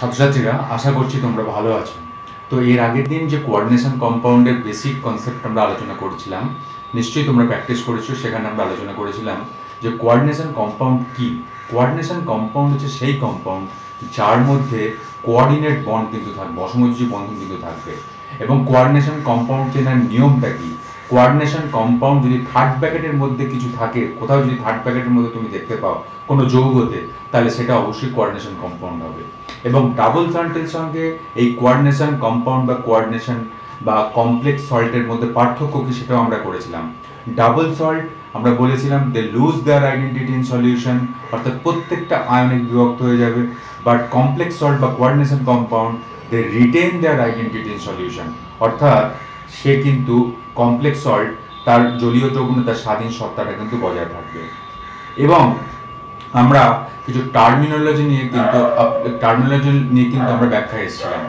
ছাত্রছাত্রীরা, আশা করছি তোমরা ভালো আছো। তো এর আগের দিন যে কোঅর্ডিনেশন কম্পাউন্ডের বেসিক কনসেপ্ট আমরা আলোচনা করেছিলাম, নিশ্চয়ই তোমরা প্র্যাকটিস করেছো। সেখানে আমরা আলোচনা করেছিলাম যে কোঅর্ডিনেশন কম্পাউন্ড কি। কোঅর্ডিনেশন কম্পাউন্ড হচ্ছে সেই কম্পাউন্ড যার মধ্যে কোঅর্ডিনেট বন্ড কিন্তু থাকবে, অসমযোজী বন্ধন কিন্তু থাকবে। এবং কোঅর্ডিনেশন কম্পাউন্ড চেনার নিয়মটা কি? কোঅর্ডিনেশন কম্পাউন্ড যদি থার্ড ব্র্যাকেটের মধ্যে কিছু থাকে, কোথাও যদি থার্ড ব্র্যাকেটের মধ্যে তুমি দেখতে পাও কোনো যৌগতে, তাহলে সেটা অবশ্যই কোঅর্ডিনেশন কম্পাউন্ড হবে। এবং ডাবল সল্টের সঙ্গে এই কোঅর্ডিনেশন কম্পাউন্ড বা কোঅর্ডিনেশন বা কমপ্লেক্স সল্টের মধ্যে পার্থক্য কি, সেটাও আমরা করেছিলাম। ডাবল সল্ট আমরা বলেছিলাম they lose their identity in solution, অর্থাৎ প্রত্যেকটা আয়নিক বিভক্ত হয়ে যাবে। বাট কমপ্লেক্স সল্ট বা coordination compound they retain their identity in solution, অর্থাৎ সে কিন্তু কমপ্লেক্স সল্ট তার জলীয় যৌগুণ, তার স্বাধীন সত্তাটা কিন্তু বজায় থাকবে। এবং আমরা কিছু টার্মিনোলজি নিয়ে কিন্তু আমরা ব্যাখ্যা এসেছিলাম।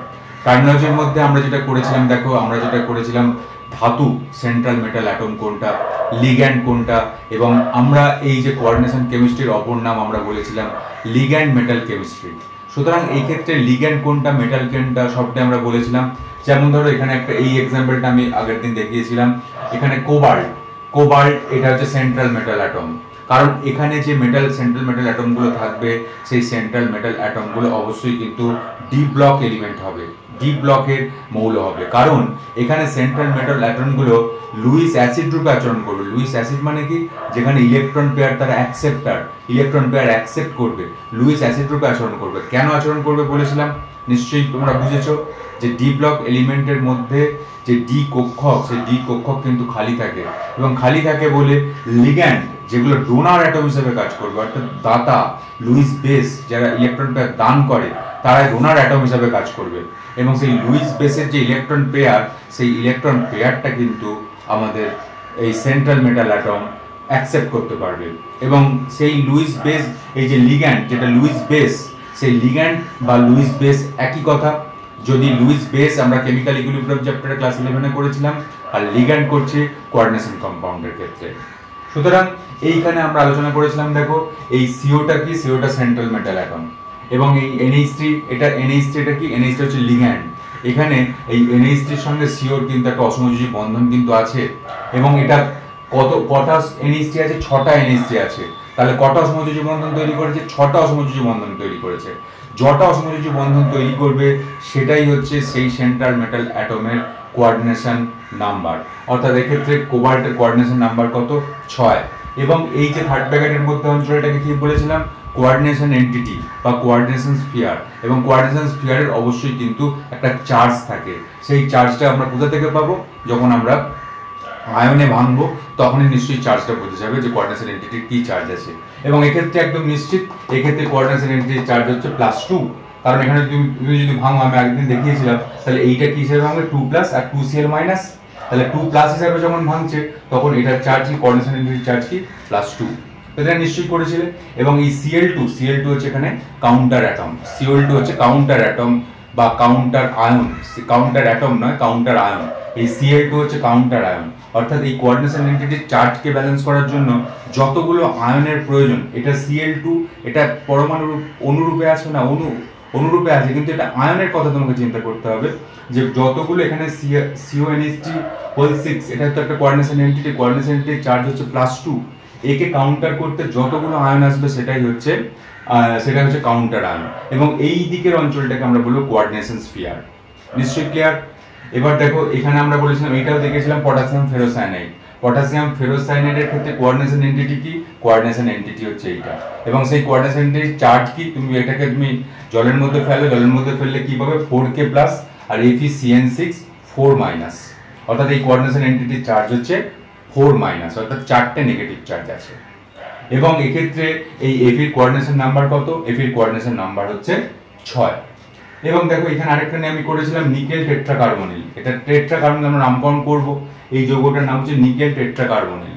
টার্মিনোলজির মধ্যে আমরা যেটা করেছিলাম, দেখো আমরা যেটা করেছিলাম, ধাতু সেন্ট্রাল মেটাল অ্যাটম কোনটা, লিগ্যান্ড কোনটা, এবং আমরা এই যে কোঅর্ডিনেশন কেমিস্ট্রির অপর নাম আমরা বলেছিলাম লিগ্যান্ড মেটাল কেমিস্ট্রি। সুতরাং এই ক্ষেত্রে লিগ্যান্ড কোনটা, মেটাল কোনটা, সবটাই আমরা বলেছিলাম। যেমন ধরো এখানে একটা এই এক্সাম্পলটা আমি আগের দিন দেখিয়েছিলাম। এখানে কোবাল্ট এটা হচ্ছে সেন্ট্রাল মেটাল অ্যাটম, কারণ এখানে যে সেন্ট্রাল মেটাল অ্যাটমগুলো থাকবে, সেই সেন্ট্রাল মেটাল অ্যাটমগুলো অবশ্যই কিন্তু ডি ব্লক এলিমেন্ট হবে, ডি ব্লকের মৌল হবে। কারণ এখানে সেন্ট্রাল মেটাল অ্যাটমগুলো লুইস অ্যাসিড রূপে আচরণ করবে। লুইস অ্যাসিড মানে কি? যেখানে ইলেকট্রন পেয়ার তারা অ্যাকসেপ্টার, ইলেকট্রন পেয়ার অ্যাকসেপ্ট করবে, লুইস অ্যাসিড রূপে আচরণ করবে। কেন আচরণ করবে বলেছিলাম, নিশ্চয়ই তোমরা বুঝেছো যে ডি ব্লক এলিমেন্টের মধ্যে যে ডি কক্ষক, সেই ডি কক্ষক কিন্তু খালি থাকে, এবং খালি থাকে বলে লিগ্যান্ড যেগুলো ডোনার অ্যাটম হিসেবে কাজ করবে, অর্থাৎ দাতা, লুইস বেস যারা ইলেকট্রন পেয়ার দান করে, তারা ডোনার অ্যাটম হিসেবে কাজ করবে। এবং সেই লুইস বেসের যে ইলেকট্রন পেয়ার, সেই ইলেকট্রন পেয়ারটা কিন্তু আমাদের এই সেন্ট্রাল মেটাল অ্যাটম অ্যাকসেপ্ট করতে পারবে। এবং সেই লুইস বেস, এই যে লিগ্যান্ড যেটা লুইস বেস, সেই লিগ্যান্ড বা লুইস বেস একই কথা। যদি লুইস বেস আমরা কেমিক্যাল ইকুইলিব্রিয়াম চ্যাপ্টারে ক্লাস 11-এ করেছিলাম, আর লিগ্যান্ড করছে কোঅর্ডিনেশন কম্পাউন্ডের ক্ষেত্রে। সুতরাং এইখানে আমরা আলোচনা করেছিলাম, দেখো এই সিওটা কি, সিওটা সেন্ট্রাল মেটাল অ্যাটম, এবং এই NH3 এটা NH3 এটা কি, NH3 হচ্ছে লিগ্যান্ড। এখানে এই NH3 এর সঙ্গে সিওর কিন্তু একটা অসমযোজী বন্ধন কিন্তু আছে। এবং এটা কটা NH3 আছে? 6টা NH3 আছে। তাহলে কটা অসমযোজী বন্ধন তৈরি করেছে? 6টা অসমযোজী বন্ধন তৈরি করেছে। যটা অসমযোজী বন্ধন তৈরি করবে সেটাই হচ্ছে সেই সেন্ট্রাল মেটাল অ্যাটমের কোঅর্ডিনেশন নাম্বার। অর্থাৎ এক্ষেত্রে কোবাল্টের কোঅর্ডিনেশন নাম্বার কত? 6। এবং এই যে থার্ড ব্র্যাকেটের মধ্যে অঞ্চলটাকে কি বলেছিলাম? কোঅর্ডিনেশন এন্টিটি বা কোঅর্ডিনেশন স্ফিয়ার। এবং কোঅর্ডিনেশন স্ফিয়ারের অবশ্যই কিন্তু একটা চার্জ থাকে। সেই চার্জটা আমরা কোথা থেকে পাবো? যখন আমরা আয়নে ভাঙবো তখনই নিশ্চয়ই চার্জটা বোঝা যাবে যে কোঅর্ডিনেশন এন্টিটির কি চার্জ আছে। এবং এক্ষেত্রে একদম নিশ্চিত, এক্ষেত্রে কোঅর্ডিনেশন এন্টিটির চার্জ হচ্ছে +2। কারণ এখানে তুমি যদি ভাঙো, আমি আগের দেখিয়েছিলাম, তাহলে এইটা কি হিসেবে ভাঙবে? 2+ আর 2Cl-। তাহলে 2+ হিসাবে যখন ভাঙছে তখন এটার চার্জ কি, কোঅর্ডিনেশন এন্টিটির চার্জ কি? +2। এটা নিশ্চয়ই করেছিলে। এবং এই Cl2 হচ্ছে এখানে কাউন্টার অ্যাটম। Cl2 হচ্ছে কাউন্টার অ্যাটম বা কাউন্টার আয়ন, কাউন্টার অ্যাটম নয়, কাউন্টার আয়ন। এই Cl2 হচ্ছে কাউন্টার আয়ন। অর্থাৎ এই কোঅর্ডিনেশন এন্টিটির চার্জকে ব্যালেন্স করার জন্য যতগুলো আয়নের প্রয়োজন, এটা Cl2 এটা পরমাণু অনুরূপে আছে না, অনুরূপে আছে, কিন্তু এটা আয়নের কথা তোমাকে চিন্তা করতে হবে যে যতগুলো এখানে CONH3 এটা তো একটা কোঅর্ডিনেশন এন্টিটি, কোঅর্ডিনেশন এন্টিটির চার্জ হচ্ছে +2। একে কাউন্টার করতে যতগুলো আয়ন আসবে সেটা হচ্ছে কাউন্টার আয়ন। এবং এই দিকের অঞ্চলটাকে আমরা বলবো কোঅর্ডিনেশন স্ফিয়ার। নিশ্চয়ই ক্লিয়ার? এবার দেখো এখানে আমরা বলেছিলাম, এটাও দেখেছিলাম, পটাশিয়াম ফেরোসায়ানাইড। পটাশিয়াম ফেরোসায়ানাইডের ক্ষেত্রে কোঅর্ডিনেশন এন্টিটি কি? কোঅর্ডিনেশন এন্টিটি হচ্ছে এইটা। এবং সেই কোঅর্ডিনেশন এন্টিটির চার্জ কি? এটাকে তুমি জলের মধ্যে ফেলো, জলের মধ্যে ফেললে কি পাবে? 4K+ আর FeCN6 4-। অর্থাৎ এই কোঅর্ডিনেশন এন্টিটির চার্জ হচ্ছে 4-, অর্থাৎ 4টে নেগেটিভ চার্জ আছে। এবং এক্ষেত্রে এই Feর কোঅর্ডিনেশন নাম্বার কত? Feর কোঅর্ডিনেশন নাম্বার হচ্ছে 6। এবং দেখো এখানে আরেকটা নিয়ে আমি করেছিলাম নিকেল টেট্রাকার্বনিল। এটা টেট্রাকার্বনিল আমরা নামকরণ করব। এই যৌগটার নাম হচ্ছে নিকেল টেট্রাকার্বনিল।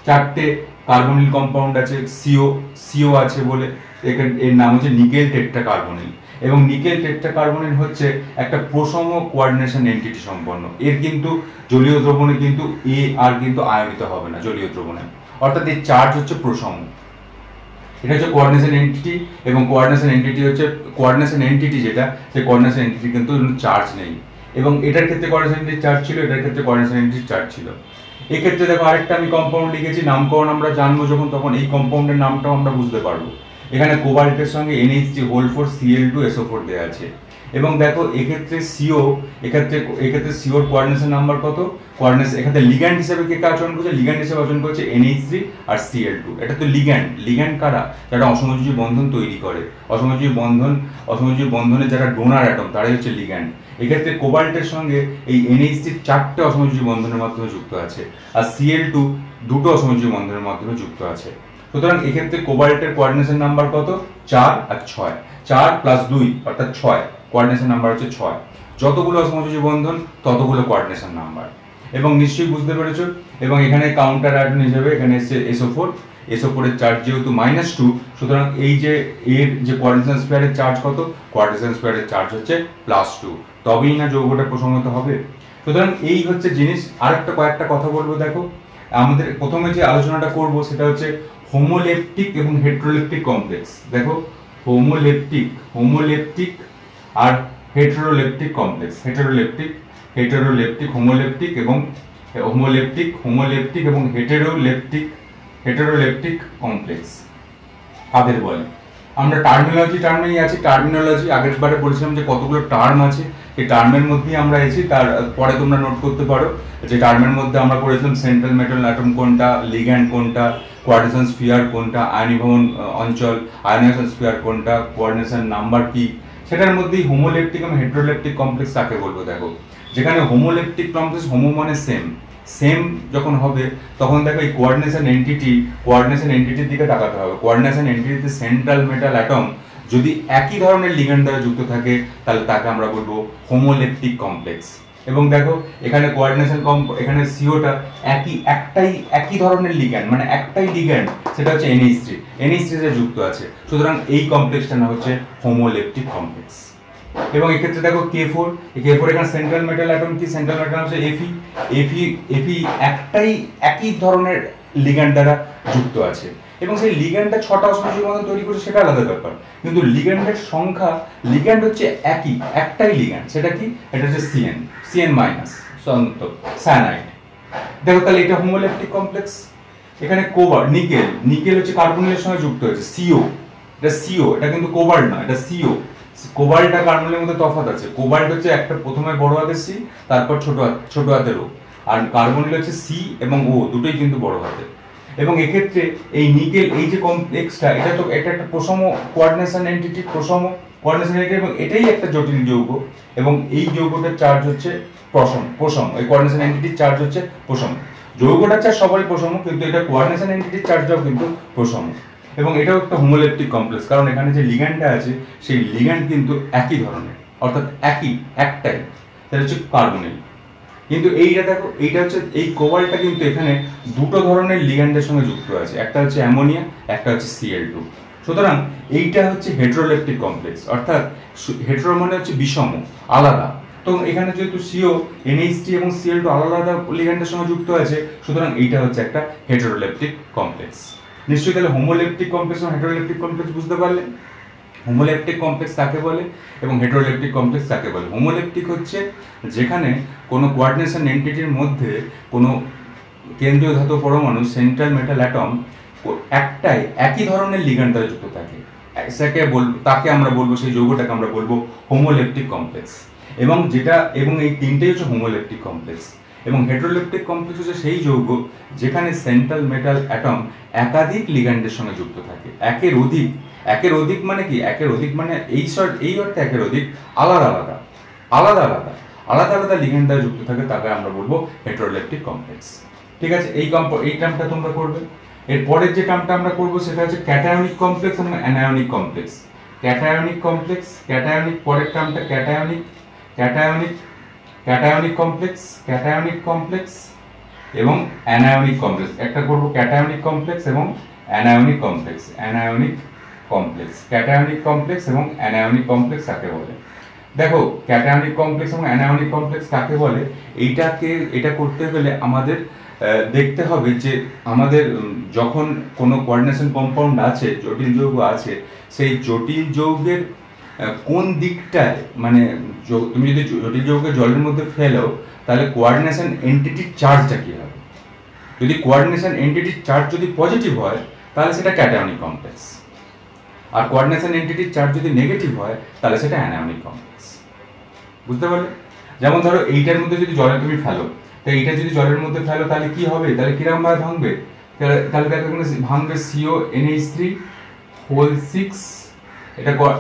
4টে কার্বনিল কম্পাউন্ড আছে, সিও আছে বলে এর নাম হচ্ছে নিকেল টেট্রাকার্বনিল। এবং নিকেল টেট্রাকার্বনিল হচ্ছে একটা প্রসম কোঅর্ডিনেশন এন্টিটি সম্পন্ন। এর কিন্তু জলীয় দ্রবণে কিন্তু আর কিন্তু আয়নিত হবে না জলীয় দ্রবণে, অর্থাৎ এর চার্জ হচ্ছে প্রসম। এটা হচ্ছে কোঅর্ডিনেশন এন্টিটি, এবং কোঅর্ডিনেশন এন্টিটি হচ্ছে কোঅর্ডিনেশন এন্টিটি যেটা, সেই কোঅর্ডিনেশন এন্টিটি কিন্তু চার্জ নেই, এবং এটার ক্ষেত্রে কোঅর্ডিনেশন এন্টিটি চার্জ ছিল, এটার ক্ষেত্রে কোঅর্ডিনেশন এন্টিটি চার্জ ছিল। এই ক্ষেত্রে দেখো আরেকটা আমি কম্পাউন্ড লিখেছি, নামকরণ আমরা জানবো যখন, তখন এই কম্পাউন্ডের নামটাও আমরা বুঝতে পারবো। এখানে কোবাল্টের সঙ্গে NH3 Cl2SO4 দেওয়া আছে, এবং দেখো এক্ষেত্রে সিও, এক্ষেত্রে সিওর কোঅর্ডিনেশন নাম্বার কত, কোঅর্ডিনেশন এখানে লিগ্যান্ড হিসেবে কে আচরণ করছে, লিগ্যান্ড হিসেবে আচরণ করছে NH3 আর Cl2। এটা তো লিগ্যান্ড কারা, যারা অসমযোজী বন্ধন তৈরি করে, অসমযোজী বন্ধনে যারা ডোনার অ্যাটম তারাই হচ্ছে লিগ্যান্ড। এক্ষেত্রে কোবাল্টের সঙ্গে এই NH3 চারটে অসমযোজী বন্ধনের মাধ্যমে যুক্ত আছে, আর Cl2 দুটো অসমযোজী বন্ধনের মাধ্যমে যুক্ত আছে। সুতরাং এক্ষেত্রে কোবাল্টের কোঅর্ডিনেশন নাম্বার কত, 4 আর 6, 4 + 2 অর্থাৎ 6, কোঅর্ডিনেশন নাম্বার হচ্ছে 6। যতগুলো অসমযোজী বন্ধন ততগুলো কোঅর্ডিনেশন নাম্বার, এবং নিশ্চয়ই বুঝতে পেরেছো। এবং এখানে কাউন্টার আয়ন হিসেবে এখানে এসছে SO4, SO4 এর চার্জ যেহেতু -2, সুতরাং এই যে এর যে কোঅর্ডিনেশন স্কয়ারের চার্জ কত, কোঅর্ডিনেশন স্কয়ারের চার্জ হচ্ছে +2, তবেই না যৌগটা প্রসঙ্গত হবে। সুতরাং এই হচ্ছে জিনিস। আরেকটা কয়েকটা কথা বলবো। দেখো আমাদের প্রথমে যে আলোচনাটা করব সেটা হচ্ছে হোমোলেপটিক এবং হেটেরোলেপটিক কমপ্লেক্স। দেখো হোমোলেপটিক আর হেটেরোলেপটিক কমপ্লেক্স, হোমোলেপটিক এবং হেটেরোলেপটিক কমপ্লেক্স কাদের বলে। আমরা টার্মেই আছি। টার্মিনোলজি আগের বারে বলেছিলাম যে কতগুলো টার্ম আছে, এই টার্মের মধ্যেই আমরা এসেছি। তারপরে তোমরা নোট করতে পারো যে টার্মের মধ্যে আমরা পড়েছিলাম সেন্ট্রাল মেটাল অ্যাটম কোনটা, লিগ্যান্ড কোনটা, কোঅর্ডিনেশন স্ফিয়ার কোনটা, আয়নীভবন অঞ্চল, আয়নাইজেশন স্ফিয়ার কোনটা, কোঅর্ডিনেশন নাম্বার কি, সেটার মধ্যেই হোমোলেপটিক এবং হেটেরোলেপটিক কমপ্লেক্স কাকে বলবো। দেখো যেখানে হোমোলেপটিক কমপ্লেক্স, হোমো মানে সেম যখন হবে তখন দেখো এই কোঅর্ডিনেশন এন্টিটির দিকে তাকাতে হবে। কোঅর্ডিনেশন এন্টিটিতে সেন্ট্রাল মেটাল অ্যাটম যদি একই ধরনের লিগ্যান্ড দ্বারা যুক্ত থাকে তাহলে তাকে আমরা বলবো হোমোলেপটিক কমপ্লেক্স। এবং দেখো এখানে এখানে সিওটা একই ধরনের লিগ্যান্ড, মানে একটাই লিগ্যান্ড, সেটা হচ্ছে NH3 এর যুক্ত আছে। সুতরাং এই কমপ্লেক্সটা না হচ্ছে হোমোলেপটিক কমপ্লেক্স। এবং এক্ষেত্রে দেখো K4 এখানে সেন্ট্রাল মেটাল অ্যাটম কি, সেন্ট্রাল মেটাল হচ্ছে Fe একই ধরনের লিগ্যান্ড দ্বারা যুক্ত আছে, এবং সেই লিগ্যান্ডটা 6টা অসমযোজী বন্ধন তৈরি করছে সেটা আলাদা ব্যাপার, কিন্তু লিগ্যান্ডের সংখ্যা, লিগ্যান্ড হচ্ছে একটাই লিগ্যান্ড, সেটা কি, এটা হচ্ছে CN মাইনাস সায়ানাইড। দেখো তাহলে এটা হোমোলেপটিক কমপ্লেক্স। এখানে নিকেল হচ্ছে কার্বনিলের সঙ্গে যুক্ত হয়েছে, CO, এটা কিন্তু কোবাল্ট না, এটা CO। কোবাল্ট আর কার্বনিলের মধ্যে তফাৎ আছে। কোবাল্ট হচ্ছে একটা প্রথমে বড় হাতের C, তারপর ছোট হাতের O, আর কার্বনিল হচ্ছে C এবং O, দুটোই কিন্তু বড় হাতের। এবং এক্ষেত্রে এই নিকেল, এই যে কমপ্লেক্সটা, এটা একটা প্রসম কোঅর্ডিনেশন এন্টিটি, এবং এটাই একটা জটিল যৌগ, এবং এই যৌগটার চার্জ হচ্ছে প্রসম। এই কোঅর্ডিনেশন এন্টিটির চার্জ হচ্ছে প্রসম। যৌগটার চার্জ সবারই প্রসম, কিন্তু এটা কোঅর্ডিনেশন এন্টিটির চার্জটাও কিন্তু প্রসম। এবং এটাও একটা হোমোলেপটিক কমপ্লেক্স, কারণ এখানে যে লিগ্যান্ডটা আছে সেই লিগ্যান্ড কিন্তু একই ধরনের, অর্থাৎ একটাই, সেটা হচ্ছে কার্বনিল। কিন্তু এইটা দেখো, এইটা হচ্ছে এই কোবাল্টটা কিন্তু এখানে দুটো ধরনের লিগ্যান্ডের সঙ্গে যুক্ত আছে, একটা হচ্ছে অ্যামোনিয়া, একটা হচ্ছে Cl2। সুতরাং এইটা হচ্ছে হেটেরোলেপটিক কমপ্লেক্স, অর্থাৎ হেটেরো মানে হচ্ছে বিষম, আলাদা। তো এখানে যেহেতু CO, NH3 এবং Cl2 আলাদা লিগ্যান্ডের সঙ্গে যুক্ত আছে, সুতরাং এইটা হচ্ছে একটা হেটেরোলেপটিক কমপ্লেক্স। নিশ্চয়ই তাহলে হোমোলেপটিক কমপ্লেক্স এবং হেটেরোলেপটিক কমপ্লেক্স বুঝতে পারলে। হোমোলেপটিক কমপ্লেক্স কাকে বলে এবং হেটেরোলেপটিক কমপ্লেক্স কাকে বলে। হোমোলেপটিক হচ্ছে যেখানে কোনো কোঅর্ডিনেশন এন্টিটির মধ্যে কোনো কেন্দ্রীয় ধাতু পরমাণু, সেন্ট্রাল মেটাল অ্যাটম একই ধরনের লিগ্যান্ড দ্বারা যুক্ত থাকে, তাকে আমরা বলবো, সেই যৌগটাকে আমরা বলবো হোমোলেপটিক কমপ্লেক্স। এবং এই তিনটেই হচ্ছে হোমোলেপটিক কমপ্লেক্স। এবং হেটেরোলেপটিক কমপ্লেক্স হচ্ছে সেই যৌগ যেখানে সেন্ট্রাল মেটাল অ্যাটম একাধিক লিগ্যান্ডের সঙ্গে যুক্ত থাকে। একের অধিক মানে কি, একের অধিক মানে এই অর্থে একের অধিক আলাদা লিগ্যান্ড দ্বারা যুক্ত থাকে, তাকে আমরা বলবো হেটেরোলেপটিক কমপ্লেক্স। ঠিক আছে, এই টার্মটা তোমরা করবে। এর পরের যে টার্মটা আমরা করব সেটা হচ্ছে ক্যাটায়নিক কমপ্লেক্স এবং অ্যানায়নিক কমপ্লেক্স। পরের টার্মটা ক্যাটায়নিক কমপ্লেক্স এবং অ্যানায়নিক কমপ্লেক্স। একটা করব ক্যাটায়নিক কমপ্লেক্স এবং অ্যানায়নিক কমপ্লেক্স। ক্যাটায়নিক কমপ্লেক্স এবং অ্যানায়নিক কমপ্লেক্স কাকে বলে। দেখো ক্যাটায়নিক কমপ্লেক্স এবং অ্যানায়নিক কমপ্লেক্স কাকে বলে, এটা করতে গেলে আমাদের দেখতে হবে যে আমাদের যখন কোনো কোঅর্ডিনেশন কম্পাউন্ড আছে, জটিল যৌগ আছে, সেই জটিল যৌগের কোন দিকটায়, মানে তুমি যদি জটিল যৌগকে জলের মধ্যে ফেলো তাহলে কোঅর্ডিনেশন এন্টিটির চার্জটা কী হবে। যদি কোঅর্ডিনেশন এন্টিটির চার্জ যদি পজিটিভ হয় তাহলে সেটা ক্যাটায়নিক কমপ্লেক্স, আর কোঅর্ডিনেশন এন্টিটির চার্জ যদি নেগেটিভ হয় তাহলে সেটা অ্যানায়নিক কমপ্লেক্স। বুঝতে পারলে? যেমন ধরো এইটার মধ্যে যদি জলে তুমি ফেলো, তো এইটা যদি জলের মধ্যে ফেলো তাহলে কি হবে, তাহলে কিরকম ভাবে ভাঙবে, তাহলে দেখো ভাঙবে CONH3 হোল 6,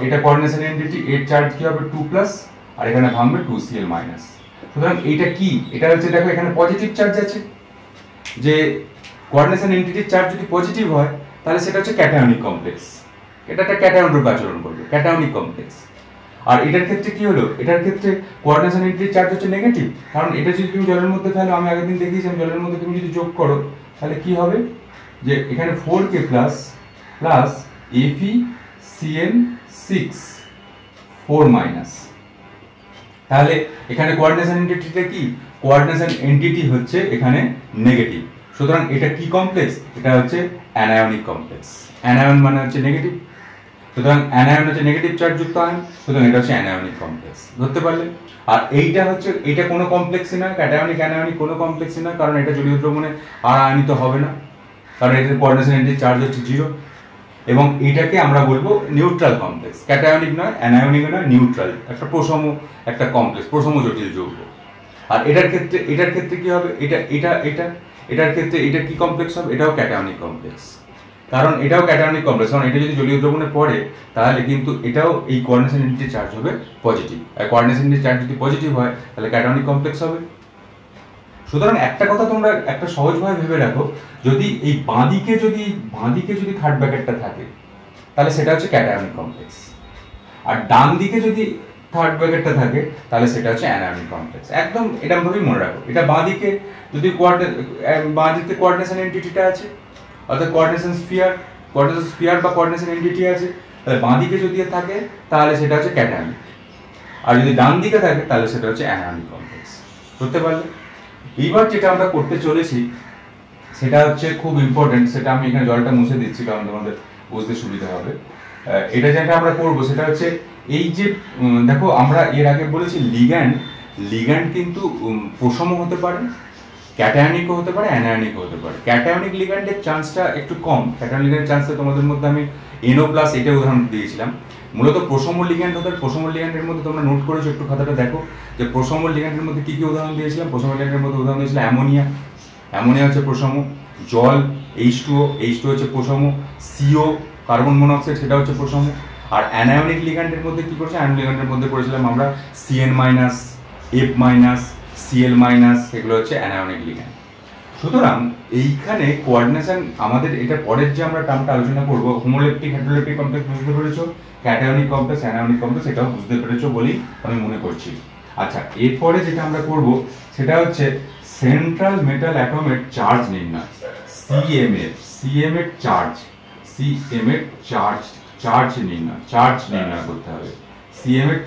এটা কোঅর্ডিনেশন এন্টিটি, এর চার্জ কি হবে 2+, আর এখানে ভাঙবে 2Cl-। সুতরাং এইটা কি, এটা হচ্ছে দেখো এখানে পজিটিভ চার্জ আছে, যে কোঅর্ডিনেশন এন্টিটির চার্জ যদি পজিটিভ হয় তাহলে সেটা হচ্ছে ক্যাটায়নিক কমপ্লেক্স, এটা একটা ক্যাটায়ন রূপে আচরণ করবে, ক্যাটায়নিক কমপ্লেক্স। আর এটার ক্ষেত্রে কি হলো, এটার ক্ষেত্রে কোঅর্ডিনেশন এন্টিটির চার্জ হচ্ছে নেগেটিভ, কারণ এটা যদি তুমি জলের মধ্যে ফেলো, আমি আগের দিন দেখিয়েছিলাম জলের মধ্যে তুমি যদি যোগ করো তাহলে কি হবে, যে এখানে 4K প্লাস FeCN6 4-, তাহলে এখানে কোঅর্ডিনেশন এন্টিটিটা কি, কোঅর্ডিনেশন এন্টিটি হচ্ছে এখানে নেগেটিভ। সুতরাং এটা কি কমপ্লেক্স, এটা হচ্ছে অ্যানায়নিক কমপ্লেক্স। অ্যানায়ন মানে হচ্ছে নেগেটিভ, সুতরাং অ্যানায়ন হচ্ছে নেগেটিভ চার্জ যুক্ত আয়ন, সুতরাং এটা হচ্ছে অ্যানায়নিক কমপ্লেক্স। ধরতে পারলে? আর এইটা হচ্ছে, এটা কোনো কমপ্লেক্সই নয়, ক্যাটায়নিক অ্যানায়নিক কোনো কমপ্লেক্সই নয়, কারণ এটা জলীয় দ্রবণে আর আয়নিত হবে না, কারণ এটার কোঅর্ডিনেশন এন্টিটির চার্জ হচ্ছে 0, এবং এটাকে আমরা বলবো নিউট্রাল কমপ্লেক্স। ক্যাটায়নিক নয়, অ্যানায়নিক নয়, নিউট্রাল, একটা প্রসম, একটা কমপ্লেক্স, প্রসম জটিল যৌগ। আর এটার ক্ষেত্রে কি হবে, এটার ক্ষেত্রে এটা কি কমপ্লেক্স হবে, এটাও ক্যাটায়নিক কমপ্লেক্স, কারণ এটাও ক্যাটায়নিক কমপ্লেক্স, কারণ এটা যদি জলীয় দ্রবণে পড়ে তাহলে কিন্তু এটাও এই কোঅর্ডিনেশন এন্টিটির চার্জ হবে পজিটিভ, আর কোঅর্ডিনেশন এন্টিটির চার্জ যদি পজিটিভ হয় তাহলে ক্যাটায়নিক কমপ্লেক্স হবে। সুতরাং একটা কথা তোমরা একটা সহজভাবে ভেবে রাখো, যদি এই বাঁদিকে যদি থার্ড ব্র্যাকেটটা থাকে তাহলে সেটা হচ্ছে ক্যাটায়নিক কমপ্লেক্স, আর ডান দিকে যদি থার্ড ব্র্যাকেটটা থাকে তাহলে সেটা হচ্ছে অ্যানায়নিক কমপ্লেক্স। একদম এরকম ভাবেই মনে রাখো। এটা বাঁদিকে যদি বাঁদিকে কোঅর্ডিনেশন এন্টিটিটা আছে, অর্থাৎ কোঅর্ডিনেশন স্ফিয়ার বা কোঅর্ডিনেশন এন্টিটি আছে, তাহলে বাঁদিকে যদি থাকে তাহলে সেটা হচ্ছে ক্যাটায়নিক, আর যদি ডান দিকে থাকে তাহলে সেটা হচ্ছে অ্যানায়নিক কমপ্লেক্স। বুঝতে পারলে? এইবার যেটা আমরা করতে চলেছি সেটা হচ্ছে খুব ইম্পর্টেন্ট, সেটা আমি এখানে জলটা মুছে দিচ্ছি কারণ তোমাদের বুঝতে সুবিধা হবে। এটা যেটা আমরা করবো সেটা হচ্ছে এই যে দেখো আমরা এর আগে বলেছি লিগ্যান্ড কিন্তু প্রসম হতে পারে, ক্যাটায়নিকও হতে পারে, অ্যানায়নিকও হতে পারে। ক্যাটায়নিক লিগ্যান্ডের চান্সটা একটু কম, ক্যাটায়নিক লিগ্যান্ডের চান্সটা তোমাদের মধ্যে আমি NO+ এটা উদাহরণ দিয়েছিলাম। মূলত প্রসম লিগ্যান্ড হতে, প্রসম লিগ্যান্ডের মধ্যে তোমরা নোট করেছো, একটু খাতাটা দেখো যে প্রসম লিগ্যান্ডের মধ্যে কি কি উদাহরণ দিয়েছিলাম। প্রসম লিগ্যান্ডের মধ্যে উদাহরণ দিয়েছিলাম অ্যামোনিয়া হচ্ছে প্রসম, জল H2O হচ্ছে প্রসম, CO কার্বন মনোক্সাইড সেটা হচ্ছে প্রসম। আর অ্যানায়নিক লিগ্যান্ডের মধ্যে কি করেছে, অ্যানায়নিক লিগ্যান্ডের মধ্যে করেছিলাম আমরা CN-, F-, Cl-, এগুলো হচ্ছে অ্যানায়নিক লিগ্যান্ড। সুতরাং এইখানে কোঅর্ডিনেশন আমাদের এটা পরের যে আমরা টার্মটা আলোচনা করব, হোমোলেপটিক হেটেরোলেপটিক কমপ্লেক্স বুঝতে পেরেছো, ক্যাটায়নিক কমপ্লেক্স, অ্যানায়নিক কমপ্লেক্স এটাও বুঝতে পেরেছো বলেই আমি মনে করছি। আচ্ছা, এরপরে যেটা আমরা করব সেটা হচ্ছে সেন্ট্রাল মেটাল অ্যাটমের চার্জ নির্ণয়, CM এর চার্জ নির্ণয় করতে হবে। CM এর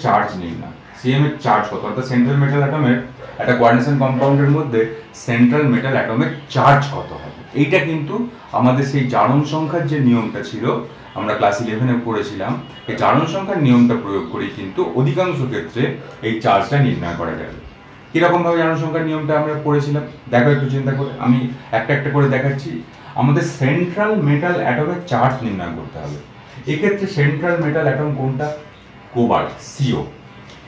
চার্জ কত, অর্থাৎ সেন্ট্রাল মেটাল অ্যাটমের একটা কোঅর্ডিনেশন কম্পাউন্ডের মধ্যে সেন্ট্রাল মেটাল অ্যাটমের চার্জ কত হবে। এইটা কিন্তু আমাদের সেই জারণ সংখ্যার যে নিয়মটা ছিল, আমরা ক্লাস 11-এ পড়েছিলাম, এই জারণ সংখ্যার নিয়মটা প্রয়োগ করে কিন্তু অধিকাংশ ক্ষেত্রে এই চার্জটা নির্ণয় করা যাবে। কিরকম ভাবে জারণ সংখ্যার নিয়মটা আমরা পড়েছিলাম দেখো একটু চিন্তা করে, আমি একটা করে দেখাচ্ছি। আমাদের সেন্ট্রাল মেটাল অ্যাটমের চার্জ নির্ণয় করতে হবে। এক্ষেত্রে সেন্ট্রাল মেটাল অ্যাটম কোনটা, কোবাল্ট CO,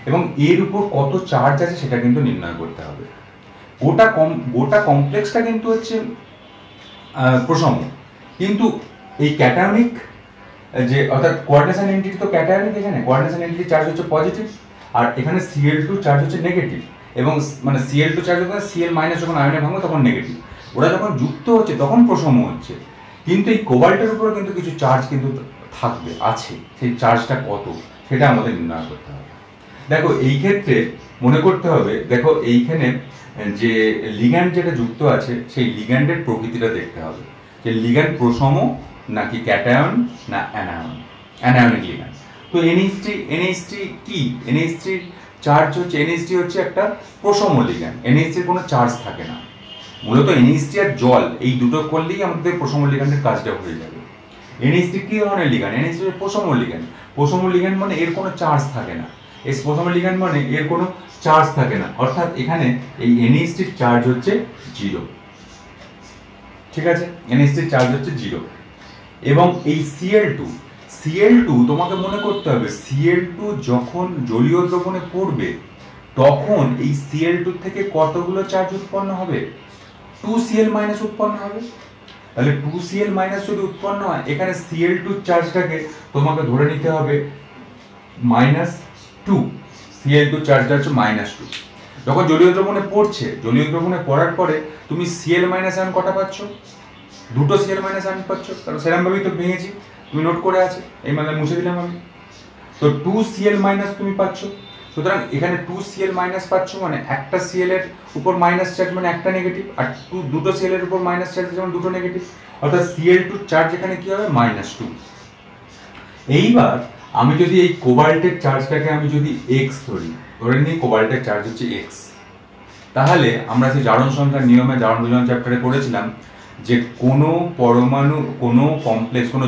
এবং এর উপর কত চার্জ আছে সেটা কিন্তু নির্ণয় করতে হবে। গোটা কমপ্লেক্সটা কিন্তু হচ্ছে প্রসম, কিন্তু এই ক্যাটায়নিক যে অর্থাৎ কোঅর্ডিনেশন এন্টিটি তো ক্যাটায়নিক, এখানে কোঅর্ডিনেশন এন্টিটি চার্জ হচ্ছে পজিটিভ, আর এখানে Cl2 চার্জ হচ্ছে নেগেটিভ, এবং মানে Cl2 চার্জ হচ্ছে Cl- যখন আয়নে ভাঙবে তখন নেগেটিভ, ওরা যখন যুক্ত হচ্ছে তখন প্রসম হচ্ছে। কিন্তু এই কোবাল্টের উপরে কিন্তু কিছু চার্জ কিন্তু থাকবে, আছে, সেই চার্জটা কত সেটা আমাদের নির্ণয় করতে হবে। দেখো এই ক্ষেত্রে মনে করতে হবে, দেখো এইখানে যে লিগ্যান্ড যেটা যুক্ত আছে সেই লিগ্যান্ডের প্রকৃতিটা দেখতে হবে, যে লিগ্যান্ড প্রসম নাকি ক্যাটায়ন না অ্যানায়নিক লিগ্যান্ড। তো NH3 কি, NH3 চার্জ হচ্ছে, NH3 হচ্ছে একটা প্রসম লিগ্যান্ড, NH3 কোনো চার্জ থাকে না। মূলত NH3 আর জল এই দুটো করলেই আমাদের প্রশম লিগ্যান্ডের কাজটা হয়ে যাবে। NH3 কি ধরনের লিগ্যান্ড? NH3 প্রশম লিগ্যান্ড। প্রশম লিগ্যান্ড মানে এর কোনো চার্জ থাকে না। এই প্রশম লিগ্যান্ড মানে এর কোনো চার্জ থাকে না, অর্থাৎ এখানে এই NH3 চার্জ হচ্ছে 0। ঠিক আছে, NH3 চার্জ হচ্ছে 0। এবং এই Cl2 তোমাকে মনে করতে হবে, Cl2 যখন জলীয় দ্রবণে পড়বে তখন এই Cl2 থেকে কতগুলো চার্জ উৎপন্ন হবে? 2Cl- উৎপন্ন হবে। তাহলে 2Cl- যদি উৎপন্ন হয়, এখানে Cl2 চার্জটাকে তোমাকে ধরে নিতে হবে -2। Cl2 চার্জটা হচ্ছে -2। যখন জলীয় দ্রবণে পড়ছে, জলীয় দ্রবণে পড়ার পরে তুমি Cl- আয়ন কটা পাচ্ছ? দুটো Cl- আয়ন পাচ্ছ, কারণ সেরকম ভাবেই তো ভেঙেছি, তুমি নোট করে আছে, এই মানে মুছে দিলাম আমি। তো 2Cl- তুমি পাচ্ছ। সুতরাং এখানে 2Cl- পাচ্ছ মানে একটা Cl এর উপর মাইনাস চার্জ মানে একটা নেগেটিভ, আর দুটো Cl এর উপর মাইনাস চার্জ যেমন দুটো নেগেটিভ, অর্থাৎ Cl2 চার্জ এখানে কি হবে? -2। এইবার আমি যদি এই কোবাল্টের চার্জটাকে আমি যদি x ধরে নিই কোবাল্টের চার্জ হচ্ছে x, তাহলে আমরা যে জারণ সংখ্যার নিয়মে জারণ বিজারণ চ্যাপ্টারে পড়েছিলাম যে কোনো পরমাণু, কোনো কমপ্লেক্স, কোনো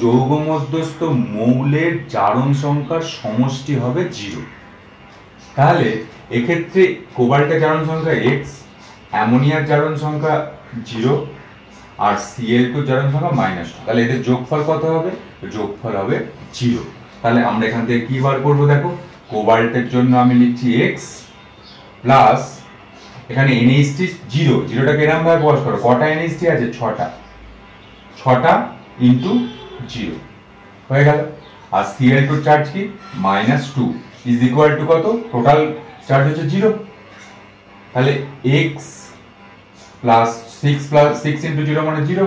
যৌগ মধ্যস্থ মৌলের জারণ সংখ্যার সমষ্টি হবে 0। তাহলে এক্ষেত্রে কোবাল্টের জারণ সংখ্যা x, অ্যামোনিয়ার জারণ সংখ্যা 0 আর Cl2 জারণ সংখ্যা -2। তাহলে এদের যোগফল কত হবে? যোগফল হবে 0। তাহলে আমরা এখান থেকে কি বার করব? দেখো, কোবাল্টের জন্য আমি লিখছি x প্লাস এখানে NH3 0, 0টাকে এরকম ভাবে প্রকাশ করো, কটা NH3 আছে? 6টা ইনটু 0 হয়ে গেল। আর Cl2 চার্জ কি? -2 ইজ ইকুয়াল টু কত? টোটাল চার্জ হচ্ছে 0। তাহলে x প্লাস 6 ইনটু 0 মানে 0,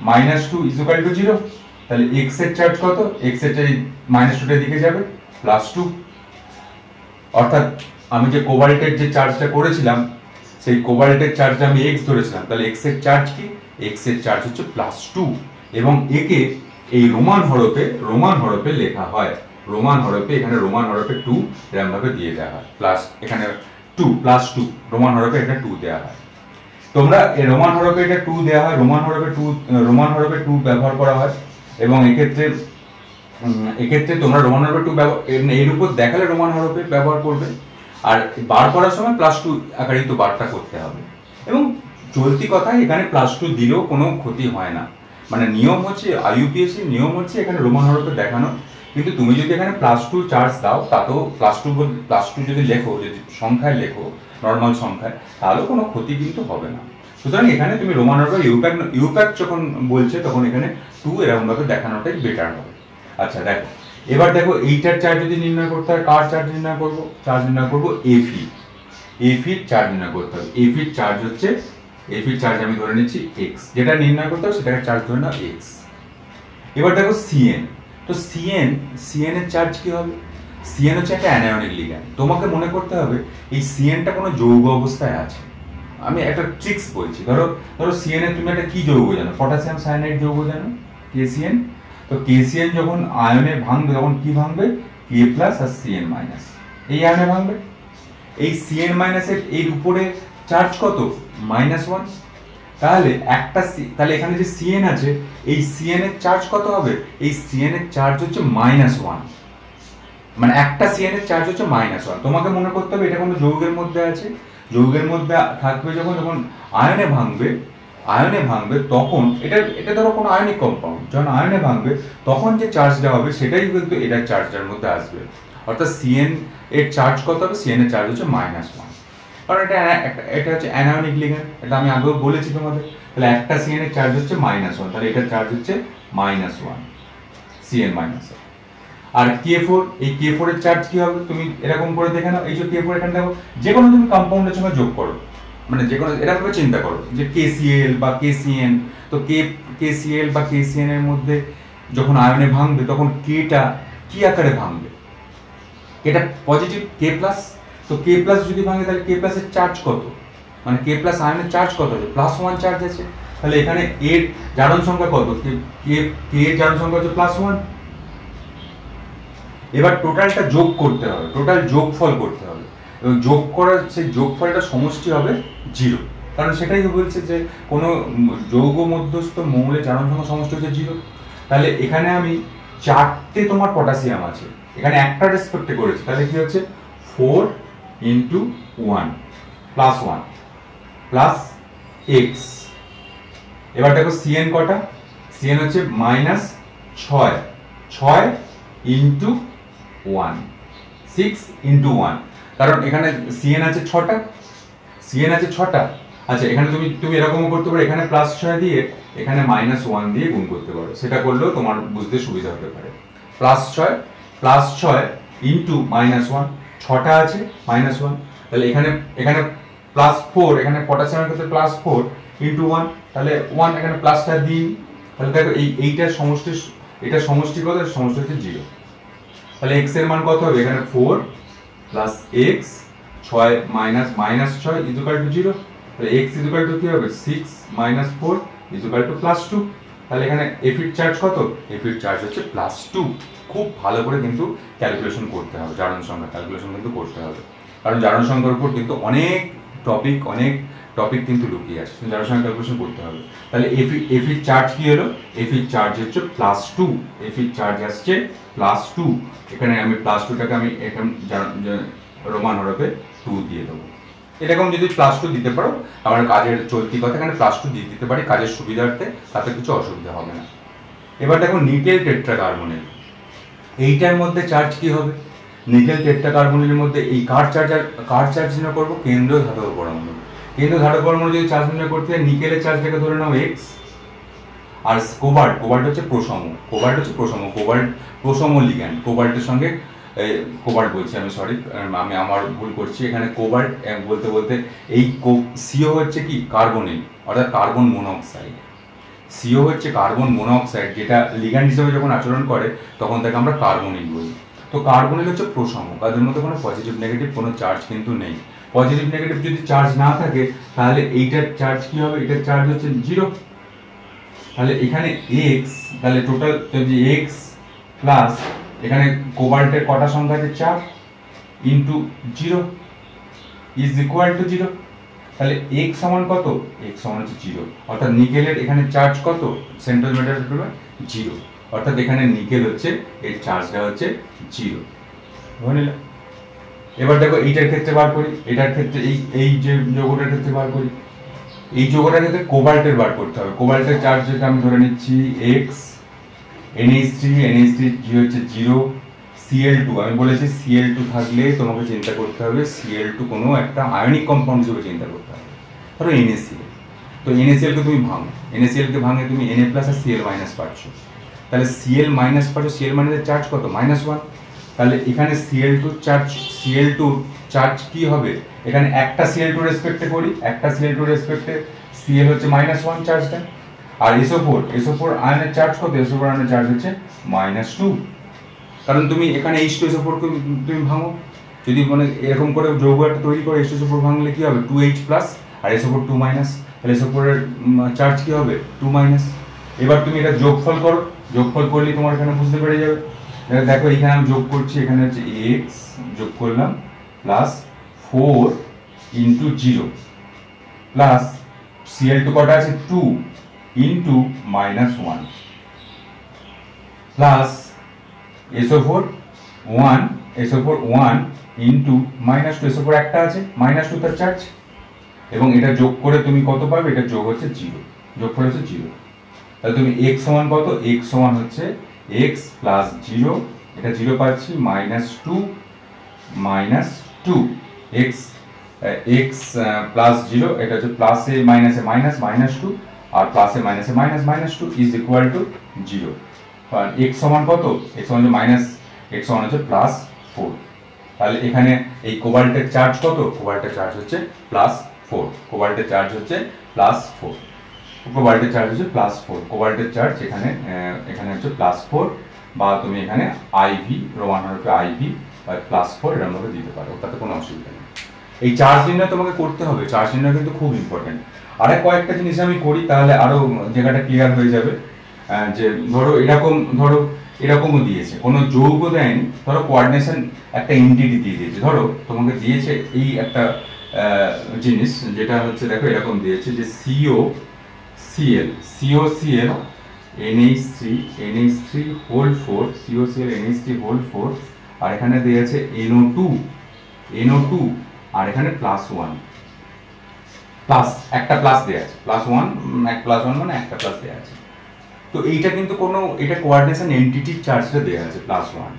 -2 ইজ ইকুয়াল টু 0। তাহলে x এর চার্জ কত? x এর চার্জ -2টার দিকে যাবে, +2। অর্থাৎ আমি যে কোবাল্টের যে চার্জটা করেছিলাম সেই কোবাল্টের চার্জটা আমি x ধরেছিলাম, তাহলে x এর চার্জ কি? x এর চার্জ হচ্ছে +2। এবং একে এই রোমান হরফে লেখা হয়, রোমান হরফে, এখানে রোমান হরফে 2 এরকম ভাবে দিয়ে দেওয়া হয়, প্লাস এখানে 2 +2 রোমান হরফে এটা 2 দেওয়া হয়। তোমরা এই রোমান হরফে এটা 2 দেওয়া হয়, রোমান হরফে 2 ব্যবহার করা হয়। এবং এক্ষেত্রে তোমরা রোমান হরফে 2 এর উপর দেখালে রোমান হরফে ব্যবহার করবে, আর বার করার সময় +2 আকারে তো বারটা করতে হবে। এবং চলতি কথায় এখানে +2 দিলেও কোনো ক্ষতি হয় না, মানে নিয়ম হচ্ছে IUPAC নিয়ম হচ্ছে এখানে রোমান হরফে দেখানো, কিন্তু তুমি যদি এখানে +2 চার্জ দাও তাতেও +2 যদি লেখো, যদি সংখ্যায় লেখো, নর্মাল সংখ্যায়, তাহলেও কোনো ক্ষতি কিন্তু হবে না। সুতরাং এখানে তুমি রোমান হরফে ইউপ্যাক যখন বলছে তখন এখানে 2 এরকম ভাবে দেখানোটাই বেটার হবে। আচ্ছা দেখো, এবার দেখো এইটার চার্জ যদি নির্ণয় করতে হয়, কার চার্জ নির্ণয় করব? চার্জ নির্ণয় করব Fe চার্জ নির্ণয় করতে হবে। Fe চার্জ হচ্ছে, Fe চার্জ আমি ধরে নিচ্ছি x, যেটা নির্ণয় করতে হবে সেটাকে চার্জ ধরে নাও x। এবার দেখো Cn, তো Cn এর চার্জ কি হবে? Cn হচ্ছে একটা অ্যানায়নিক লিগ্যান্ড। তোমাকে মনে করতে হবে এই Cnটা কোনো যৌগ অবস্থায় আছে। আমি একটা ট্রিক্স বলছি, ধরো Cn এর তুমি একটা কি যৌগ জানো? পটাশিয়াম সায়ানাইড যৌগ জানো, KCN। তো KCN যখন আয়নে ভাঙবে তখন কি ভাঙবে? K+ আর Cn-, এই আয়নে ভাঙবে। এই Cn- এর উপরে চার্জ কত? -1। তাহলে তাহলে এখানে যে Cn আছে, এই Cn এর চার্জ কত হবে? এই Cn এর চার্জ হচ্ছে -1, মানে একটা Cn এর চার্জ হচ্ছে -1। তোমাকে মনে করতে হবে এটা কোনো যৌগের মধ্যে আছে, যৌগের মধ্যে থাকবে যখন আয়নে ভাঙবে তখন এটা ধরো কোনো আয়নিক কম্পাউন্ড, যখন আয়নে ভাঙবে তখন যে চার্জটা হবে সেটাই কিন্তু এটার চার্জের মধ্যে আসবে। অর্থাৎ Cn এর চার্জ কত হবে? Cn এর চার্জ হচ্ছে -1, কারণ এটা হচ্ছে অ্যানায়নিক লিগ্যান্ড, এটা আমি আগেও বলেছি তোমাদের। তাহলে একটা Cn এর চার্জ হচ্ছে -1, তাহলে এটার চার্জ হচ্ছে -1, Cn-। আর K4, এই K4 এর চার্জ কি হবে? তুমি এরকম করে দেখে নাও, এই যে K4 এখানে দেখো, যে কোনো তুমি কম্পাউন্ডের সঙ্গে যোগ করো, মানে যে কোনো এরকম ভাবে চিন্তা করো যে KCl বা KCN, তো KCl বা KCN এর মধ্যে যখন আয়নে ভাঙবে তখন Kটা কি আকারে ভাঙবে? এটা পজিটিভ K+, তো K+ যদি ভাঙে তাহলে K+ এর চার্জ কত? মানে K+ আয়নের চার্জ কত আছে? +1 চার্জ আছে। তাহলে এখানে এর জারণ সংখ্যা কত? K এর জারণ সংখ্যা হচ্ছে +1। এবার টোটালটা যোগ করতে হবে, টোটাল যোগফল করতে হবে। এবং যোগ করার সেই যোগফলটা সমষ্টি হবে 0, কারণ সেটাই বলছে যে কোনো যৌগ মধ্যস্থ মৌলের জারণ সংখ্যা সমষ্টি হচ্ছে 0। তাহলে এখানে আমি 4টে তোমার পটাশিয়াম আছে, এখানে একটা রেসপেক্টে করেছি, তাহলে কি হচ্ছে 4 × 1 + 1 প্লাস x। এবার দেখো Cn কটা, Cn হচ্ছে -6, 6 × 1, 6 × 1, কারণ এখানে Cn আছে 6টা, Cn আছে 6টা। আচ্ছা, এখানে তুমি এরকমও করতে পারো, এখানে +6 দিয়ে এখানে -1 দিয়ে গুণ করতে পারো, সেটা করলেও তোমার বুঝতে সুবিধা হতে পারে। +6 × -1, 6টা আছে -1, তাহলে এখানে +4, এখানে পটাশিয়ামের ক্ষেত্রে +4 × 1, তাহলে 1, এখানে প্লাসটা দিই, তাহলে দেখো এইটার সমষ্টি, এটা সমষ্টি কত, সমষ্টি হচ্ছে 0। তাহলে x এর মান কত হবে, এখানে 4 + x, 6 - 6 = 0, তাহলে x = কি হবে 6 - 4 = +2। তাহলে এখানে এফিড চার্জ কত, এফিড চার্জ হচ্ছে +2। খুব ভালো করে কিন্তু ক্যালকুলেশন করতে হবে, জারণ সংখ্যা ক্যালকুলেশন কিন্তু করতে হবে, কারণ জারণ সংখ্যার উপর কিন্তু অনেক টপিক কিন্তু লুকিয়ে আছে, জারণ সংখ্যা ক্যালকুলেশন করতে হবে। তাহলে এফিড চার্জ কি হলো, এফিড চার্জ হচ্ছে +2, এফিড চার্জ আসছে +2। এখানে আমি +2টাকে আমি এখানে রোমান হরফে 2 দিয়ে দেবো। এরকম যদি +2 দিতে পারো, আমার কাজের চলতি কথা, এখানে +2 দিয়ে দিতে পারি কাজের সুবিধার্থে, তাতে কিছু অসুবিধা হবে না। এবার দেখো নিকেল টেট্রাকার্বনেট, এইটার মধ্যে চার্জ কি হবে, নিকেল টেট্রাকার্বনেটের মধ্যে এই কার চার্জ নির্ণয় করবো, কেন্দ্রীয় ধাতব পরমাণু। কেন্দ্রীয় ধাতব পরমাণু যদি চার্জ নির্ণয় করতে হয়, নিকেলের চার্জটাকে ধরে নাও x, আর কোবাল্ট হচ্ছে প্রসম, কোবাল্ট প্রসম লিগ্যান্ড, কোবাল্টের সঙ্গে কোবাল্ট বলছি আমি, সরি আমি আমার ভুল করছি, এখানে কোবাল্ট বলতে এই CO হচ্ছে কি কার্বনিল, অর্থাৎ কার্বন মনোক্সাইড। CO হচ্ছে কার্বন মনোক্সাইড, যেটা লিগ্যান্ড হিসেবে যখন আচরণ করে তখন তাকে আমরা কার্বনিল বলি। তো কার্বনিল হচ্ছে প্রসম, তাদের মধ্যে কোনো পজিটিভ নেগেটিভ কোনো চার্জ কিন্তু নেই। পজিটিভ নেগেটিভ যদি চার্জ না থাকে, তাহলে এইটার চার্জ কি হবে, এটার চার্জ হচ্ছে 0। তাহলে এখানে x, তাহলে টোটাল যদি x প্লাস এখানে কোবাল্টের কটা সংখ্যা আছে 4 × 0 = 0। তাহলে x সমান কত, x সমান হচ্ছে 0, অর্থাৎ নিকেলের এখানে চার্জ কত, সেন্ট্রাল মেটাল 0, অর্থাৎ এখানে নিকেল হচ্ছে এর চার্জটা হচ্ছে 0, বুঝে নিলে। এবার দেখো এইটার ক্ষেত্রে বার করি, এটার ক্ষেত্রে এই যে যৌগটার ক্ষেত্রে বার করি, এই যৌগটার ক্ষেত্রে কোবাল্টের বার করতে হবে। কোবাল্টের চার্জ যেটা আমি ধরে নিচ্ছি x, NH3 কি হচ্ছে 0, Cl2, আমি বলেছি Cl2 থাকলে তোমাকে চিন্তা করতে হবে Cl2 কোনো একটা আয়নিক কম্পাউন্ড হিসেবে চিন্তা করতে হবে। ধরো NaCl, তো NaCl কে তুমি ভাঙো, NaCl কে ভাঙে তুমি Na+ আর Cl- পাচ্ছ, তাহলে Cl- পাচ্ছ, Cl- এর চার্জ কত, -1। তাহলে এখানে Cl2 চার্জ কি হবে, এখানে একটা Cl2 রেসপেক্টে করি, একটা Cl2 রেসপেক্টে Cl হচ্ছে -1 চার্জটা, আর SO4 আয়নের চার্জ কত, SO4 আয়নের চার্জ হচ্ছে -2, কারণ তুমি এখানে H2SO4 কে তুমি ভাঙো, যদি মানে এরকম করে যৌগ একটা তৈরি করে H2SO4 ভাঙলে কি হবে 2H+ আর SO4 2-, তাহলে SO4 এর চার্জ কি হবে 2-। এবার তুমি এটা যোগফল করো, যোগফল করলে তোমার এখানে বুঝতে পেরে যাবে। দেখো এখানে আমি যোগ করছি, এখানে হচ্ছে x যোগ করলাম প্লাস 4 × 0 প্লাস Cl2 কটা আছে 2 × -1 প্লাস SO4 1 × -2, SO4 একটা আছে -2 তার চার্জ, এবং এটা যোগ করে তুমি কত পাবে, এটা যোগ হচ্ছে 0, যোগ করে হচ্ছে 0। তাহলে তুমি x সমান কত, x সমান হচ্ছে x + 0, এটা 0 পাচ্ছি, -2 x + 0, এটা হচ্ছে প্লাসে মাইনাসে মাইনাস -2, আর প্লাসে মাইনাসে -2 = 0। কারণ x সমান কত, x সমান হচ্ছে +4। তাহলে এখানে এই কোবাল্টের চার্জ কত, কোবাল্টের চার্জ হচ্ছে +4, কোবাল্টের চার্জ হচ্ছে +4, কোবাল্টের চার্জ হচ্ছে +4, কোবাল্টের চার্জ এখানে হচ্ছে +4, বা তুমি এখানে IV রোমান হরফে IV বা +4 এর মধ্যে দিতে পারো, তাতে কোনো অসুবিধা নেই। এই চার্জ নির্ণয় তোমাকে করতে হবে, চার্জ নির্ণয় কিন্তু খুব ইম্পর্টেন্ট। আরে কয়েকটা জিনিস আমি করি, তাহলে আরো জায়গাটা ক্লিয়ার হয়ে যাবে। যে ধরো এরকম, ধরো এরকমও দিয়েছে, কোনো যৌগ দেয়নি, ধরো কোঅর্ডিনেশন একটা এন্টিটি দিয়ে দিয়েছে। ধরো তোমাকে দিয়েছে এই একটা জিনিস, যেটা হচ্ছে দেখো এরকম দিয়েছে যে COCl NH3 whole 4, COCl NH3 whole 4, আর এখানে দিয়েছে NO2 আর এখানে +1, প্লাস একটা প্লাস দেওয়া আছে, +1 +1 মানে একটা প্লাস দেওয়া আছে। তো এইটা কিন্তু কোনো, এটা কোঅর্ডিনেশন এন্টিটির চার্জটা দেওয়া আছে +1,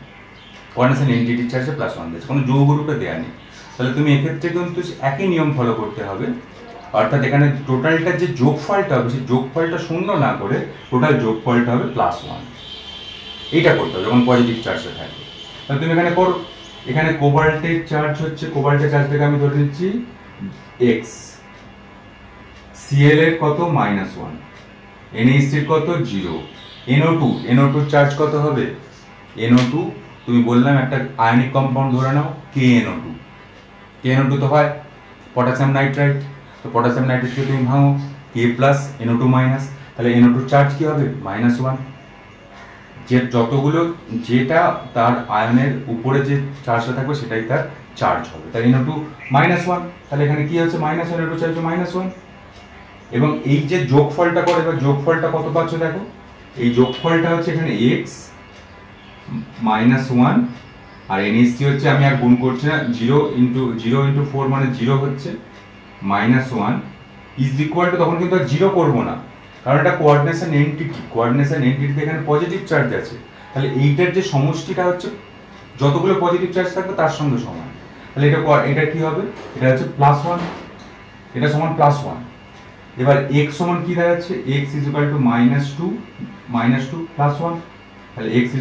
কোঅর্ডিনেশন এন্টিটির চার্জে +1 দিয়েছে, কোনো যৌগ রূপে দেওয়া নেই। তাহলে তুমি এক্ষেত্রে কিন্তু একই নিয়ম ফলো করতে হবে, অর্থাৎ এখানে টোটালটার যে যোগফলটা হবে সেই যোগফলটা শূন্য না করে টোটাল যোগফলটা হবে +1। এইটা করতে হবে যখন পজিটিভ চার্জটা থাকবে। তাহলে তুমি এখানে করো, এখানে কোবাল্টের চার্জ হচ্ছে, কোবাল্টের চার্জটাকে আমি ধরে নিচ্ছি x, Cl এর কত -1, NH3 এর কত 0, NO2 চার্জ কত হবে, NO2 তুমি বললাম একটা আয়নিক কম্পাউন্ড ধরে নাও KNO2 তো হয় পটাশিয়াম নাইট্রাইট, তো পটাশিয়াম নাইট্রাইটকে তুমি ভাঙো K প্লাস NO2 মাইনাস, তাহলে NO2 চার্জ কি হবে -1। যে যতগুলো, যেটা তার আয়নের উপরে যে চার্জটা থাকবে সেটাই তার চার্জ হবে, তাই NO2 -1, তাহলে এখানে কি হচ্ছে -1, NO2 চার্জ -1। এবং এই যে যোগফলটা করে, এবার যোগফলটা কত পাচ্ছ দেখো, এই যোগফলটা হচ্ছে এখানে x -1 আর NH3 হচ্ছে, আমি আর গুণ করছি না, 0 × 4 মানে 0 হচ্ছে -1 ইজ ইকুয়াল টু, তখন কিন্তু আর 0 করবো না, কারণ এটা কোঅর্ডিনেশন এন্টিটিতে এখানে পজিটিভ চার্জ আছে, তাহলে এইটার যে সমষ্টিটা হচ্ছে যতগুলো পজিটিভ চার্জ থাকবে তার সঙ্গে সমান, তাহলে এটা কি হবে, এটা হচ্ছে +1, এটা সমান +1। এবার x সমান কি দাঁড়াচ্ছে, x = -2 +1, তাহলে x =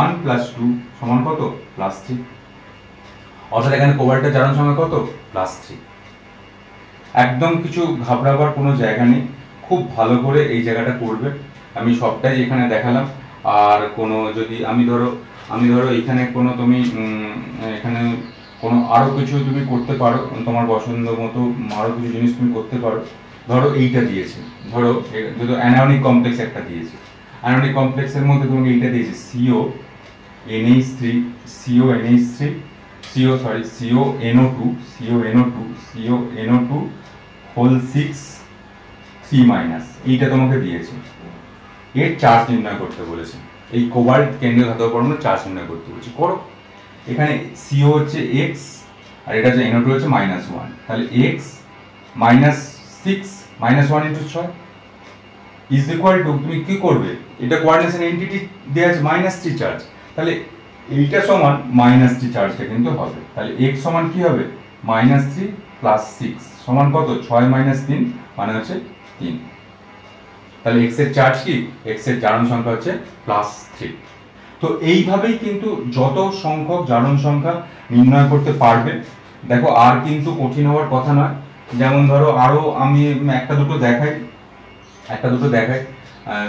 1 + 2 সমান কত, +3, অর্থাৎ এখানে কোবাল্টের জারণ সংখ্যা কত, +3। একদম কিছু ঘাবড়াবার কোনো জায়গা নেই, খুব ভালো করে এই জায়গাটা করবে, আমি সবটাই এখানে দেখালাম। আর কোনো যদি আমি ধরো এখানে কোনো তুমি এখানে কোনো আরও কিছু তুমি করতে পারো, তোমার পছন্দ মতো আরও কিছু জিনিস তুমি করতে পারো। ধরো এইটা দিয়েছে, ধরো যদি অ্যানায়নিক কমপ্লেক্স একটা দিয়েছে, অ্যানায়নিক কমপ্লেক্সের মধ্যে তোমাকে এইটা দিয়েছে CONO2 হোল 6 3-, এইটা তোমাকে দিয়েছে, এর চার্জ নির্ণয় করতে বলেছে, এই কোবাল্ট কেন্দ্রীয় ধাতব পরমাণুর চার্জ নির্ণয় করতে বলেছে, করো। এখানে CO হচ্ছে x আর এটা হচ্ছে NO2 হচ্ছে -1, তাহলে x -6 -1 × 6 ইজ ইকুয়াল টু, তুমি কি করবে, এটা কোঅর্ডিনেশন এন্টিটি দেয়া আছে -3 চার্জ, তাহলে এইটা সমান -3 চার্জটা কিন্তু হবে, তাহলে x সমান কি হবে, -3 + 6 সমান কত, 6 - 3 মানে হচ্ছে 3, তাহলে x এর চার্জ কি, x এর জারণ সংখ্যা হচ্ছে +3। তো এইভাবেই কিন্তু যত সংখ্যক জারণ সংখ্যা নির্ণয় করতে পারবে। দেখো আর কিন্তু কঠিন হওয়ার কথা নয়, যেমন ধরো আরও আমি একটা দুটো দেখাই,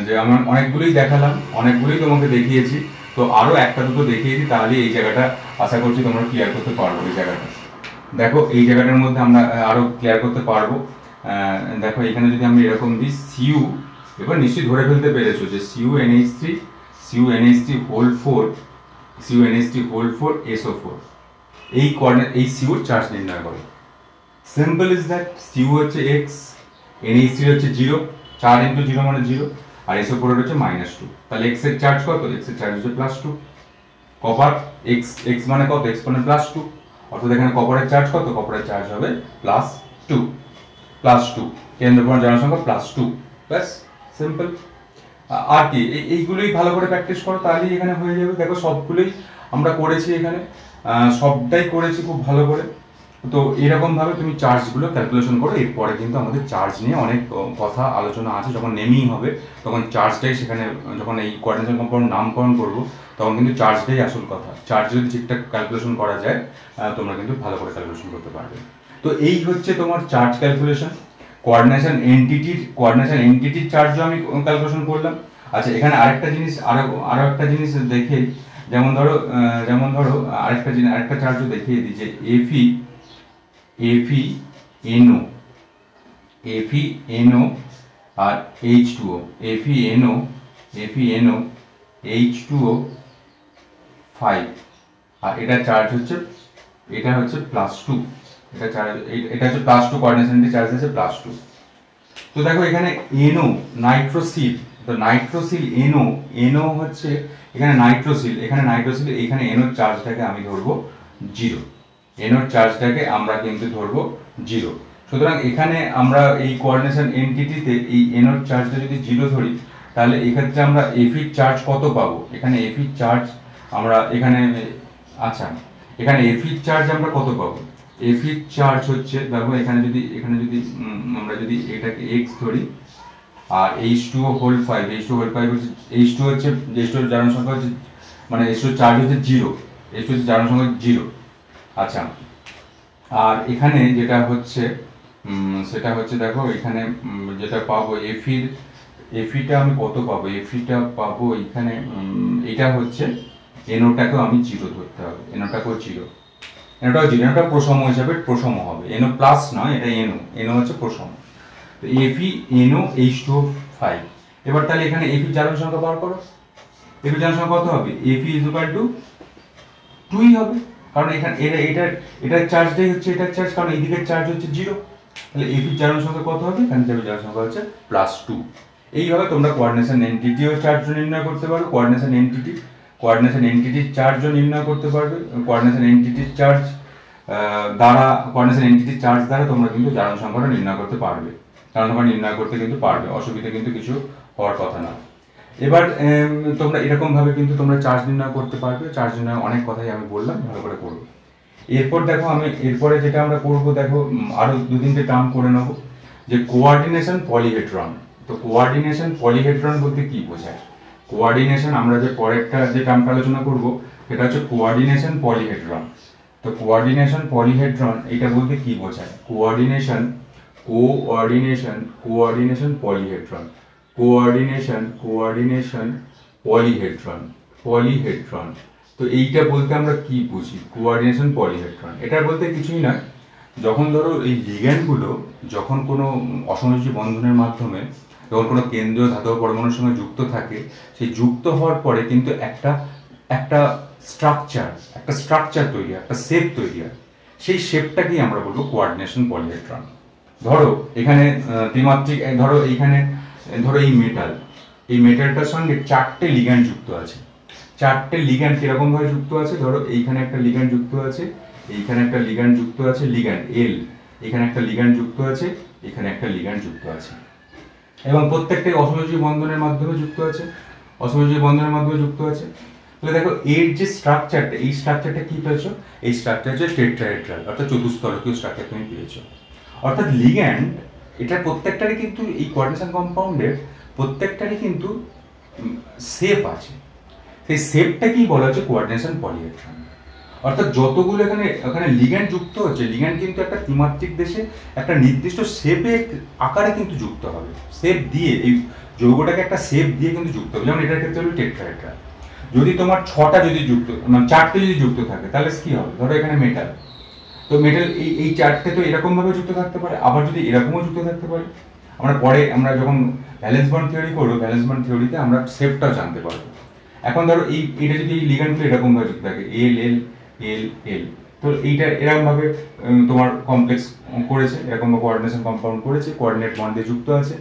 যে আমার অনেকগুলোই দেখালাম, অনেকগুলোই তোমাকে দেখিয়েছি, তো আরও একটা দুটো দেখিয়ে দিই, তাহলে এই জায়গাটা আশা করছি তোমরা ক্লিয়ার করতে পারবো। এই জায়গাটা দেখো, এই জায়গাটার মধ্যে আমরা আরও ক্লিয়ার করতে পারবো। দেখো এখানে যদি আমি এরকম দিই CU, এবার নিশ্চয়ই ধরে ফেলতে পেরেছো যে CuNH3 হোল 4 SO4, এই CU এর চার্জ নির্ণয় করো। সিম্পল ইজ দ্যাট, CU হচ্ছে x, NH3 হচ্ছে 0, 4 × 0 মানে 0, আর SO4 হচ্ছে -2, তাহলে x এর চার্জ কত, x এর চার্জ হচ্ছে +2। কপার x মানে কত, x মানে +2, অর্থাৎ এখানে কপারের চার্জ কত, কপারের চার্জ হবে +2, কেন্দ্র পরমাণু জারণ সংখ্যা +2, ব্যাস সিম্পল। আর কি, এইগুলোই ভালো করে প্র্যাকটিস করো, তাহলেই এখানে হয়ে যাবে। দেখো সবগুলোই আমরা করেছি, এখানে সবটাই করেছি খুব ভালো করে। তো এরকম ভাবে তুমি চার্জগুলো ক্যালকুলেশন করো। এরপরে কিন্তু আমাদের চার্জ নিয়ে অনেক কথা আলোচনা আছে, যখন নেমিং হবে তখন চার্জটাই সেখানে, যখন এই কোঅর্ডিনেশন কম্পাউন্ড নামকরণ করবো তখন কিন্তু চার্জটাই আসল কথা। চার্জ যদি ঠিকঠাক ক্যালকুলেশন করা যায় তোমরা কিন্তু ভালো করে ক্যালকুলেশন করতে পারবে। তো এই হচ্ছে তোমার চার্জ ক্যালকুলেশন। কোঅর্ডিনেশন এন্টিটির চার্জও আমি ক্যালকুলেশন করলাম। আচ্ছা, এখানে আরেকটা জিনিস, আরো একটা জিনিস দেখে, যেমন ধরো আরেকটা চার্জও দেখিয়ে দিই, যে FeNO আর H2O, FeNO H2O5 আর এটা চার্জ হচ্ছে, এটা হচ্ছে +2, এটা চার্জ, এটা হচ্ছে +2, কোঅর্ডিনেশনটি চার্জ আছে +2। তো দেখো এখানে NO নাইট্রোসিল, তো নাইট্রোসিল NO হচ্ছে এখানে নাইট্রোসিল, এখানে নাইট্রোসিল, এখানে NO চার্জটাকে আমি ধরবো 0, NO চার্জটাকে আমরা কিন্তু ধরবো 0। সুতরাং এখানে আমরা এই কোঅর্ডিনেশন এন্টিটিতে এই NO চার্জটা যদি 0 ধরি, তাহলে এক্ষেত্রে আমরা Fe চার্জ কত পাবো? এখানে Fe চার্জ আমরা এখানে, আচ্ছা এখানে Fe চার্জ আমরা কত পাবো? Fe চার্জ হচ্ছে, দেখো এখানে যদি আমরা যদি এটাকে x ধরি আর H2O5 হচ্ছে H2 হচ্ছে H2 জারণ সংখ্যা হচ্ছে, মানে H2 চার্জ হচ্ছে 0, H2 হচ্ছে জারণ সংখ্যা 0। আচ্ছা, আর এখানে যেটা হচ্ছে সেটা হচ্ছে, দেখো এখানে যেটা পাবো Feটা আমি কত পাবো? Feটা পাবো এখানে, এটা হচ্ছে NOটাকেও আমি 0 ধরতে হবে, NOটাকেও 0, NOটাও 0, NOটা প্রসম হিসাবে প্রসম হবে, NO প্লাস নয়, এটা NO হচ্ছে প্রসম। তো Fe NO H2O5। এবার তাহলে এখানে Fe জারণ সংখ্যা বার করো, Fe জারণ সংখ্যা কত হবে? Fe = 2 হবে, কারণ এখানে এটার চার্জটাই হচ্ছে এটার চার্জ, কারণ এই দিকের চার্জ হচ্ছে 0। তাহলে Fe জারণ সংখ্যা কত হবে? এখানে জারণ সংখ্যা হচ্ছে +2। এইভাবে তোমরা কোঅর্ডিনেশন এন্টিটিও চার্জ নির্ণয় করতে পারো, কোঅর্ডিনেশন এন্টিটির চার্জও নির্ণয় করতে পারবে। কোঅর্ডিনেশন এন্টিটির চার্জ দ্বারা তোমরা কিন্তু জারণ সংখ্যাটা নির্ণয় করতে পারবে, জারণ সংখ্যা নির্ণয় করতে কিন্তু পারবে, অসুবিধা কিন্তু কিছু হওয়ার কথা না। এবার তোমরা এরকম ভাবে কিন্তু তোমরা চার্জ নির্ণয় করতে পারবে। চার্জ নির্ণয় অনেক কথাই আমি বললাম, ভালো করে করবে। এরপর দেখো আমি এরপরে যেটা আমরা করব, দেখো আরো 2-3টে টার্ম করে নেব, যে কোঅর্ডিনেশন পলিহেড্রন। তো কোঅর্ডিনেশন পলিহেড্রন বলতে কি বোঝায়? কোঅর্ডিনেশন, আমরা যে পরেরটা যে টার্মটা আলোচনা করব সেটা হচ্ছে কোঅর্ডিনেশন পলিহেড্রন। তো কোঅর্ডিনেশন পলিহেড্রন এটা বলতে কি বোঝায়? Coordination polyhedron, polyhedron. তো এইটা বলতে আমরা কি বুঝি? কোঅর্ডিনেশন পলিহেড্রন এটা বলতে কিছুই না, যখন ধরো এই লিগ্যান্ডগুলো যখন কোনো অসমযোজী বন্ধনের মাধ্যমে যখন কোনো কেন্দ্রীয় ধাতব পরমাণুর সঙ্গে যুক্ত থাকে, সেই যুক্ত হওয়ার পরে কিন্তু একটা স্ট্রাকচার তৈরি হয়, একটা শেপ তৈরি হয়, সেই শেপটাকেই আমরা বলবো কোঅর্ডিনেশন পলিহেড্রন। ধরো এখানে ত্রিমাত্রিক, ধরো এইখানে ধরো এই মেটালটার সঙ্গে 4টে লিগ্যান্ড যুক্ত আছে। 4টে লিগ্যান্ড কিরকম ভাবে যুক্ত আছে? ধরো এইখানে একটা লিগ্যান্ড যুক্ত আছে, এইখানে একটা লিগ্যান্ড যুক্ত আছে, লিগ্যান্ড L, এখানে একটা লিগ্যান্ড যুক্ত আছে, এখানে একটা লিগ্যান্ড যুক্ত আছে, এবং প্রত্যেকটাই অসমযোজী বন্ধনের মাধ্যমে যুক্ত আছে, তাহলে দেখো এর যে স্ট্রাকচারটা, এই স্ট্রাকচারটা কি পেয়েছো? এই স্ট্রাকচার হচ্ছে টেট্রাহেড্রাল, অর্থাৎ চতুস্তলকীয় স্ট্রাকচার তুমি পেয়েছো। অর্থাৎ লিগ্যান্ড এটা প্রত্যেকটারই কিন্তু, এই কোঅর্ডিনেশন কম্পাউন্ডের প্রত্যেকটারই কিন্তু শেপ আছে, সেই শেপটাকেই বলা হচ্ছে কোঅর্ডিনেশন পলিহেড্রন। অর্থাৎ যতগুলো এখানে লিগ্যান্ড যুক্ত হচ্ছে, লিগ্যান্ড কিন্তু একটা ত্রিমাত্রিক দেশে একটা নির্দিষ্ট শেপে আকারে কিন্তু যুক্ত হবে, শেপ দিয়ে, এই যৌগটাকে একটা শেপ দিয়ে কিন্তু যুক্ত হবে। যেমন এটার ক্ষেত্রে হলো টেট্রাহেড্রাল। যদি তোমার 6টা যদি যুক্ত, মানে 4টে যদি যুক্ত থাকে, তাহলে কি হবে? ধরো এখানে মেটাল, তো মেটাল এই 4টে তো এরকম ভাবে যুক্ত থাকতে পারে, আবার যদি এরকমও যুক্ত থাকতে পারে। আমরা যখন ভ্যালেন্স বন্ড থিওরি করবো, ভ্যালেন্স বন্ড থিওরিতে আমরা শেপটাও জানতে পারবো। এখন ধরো এটা যদি এই লিগ্যান্ডগুলো এরকম ভাবে যুক্ত থাকে, এল এল এল এল, তো এইটা এরকম ভাবে তোমার কমপ্লেক্স করেছে, এরকম কোঅর্ডিনেশন কম্পাউন্ড করেছে, কোঅর্ডিনেট বন্ড দিয়ে যুক্ত আছে।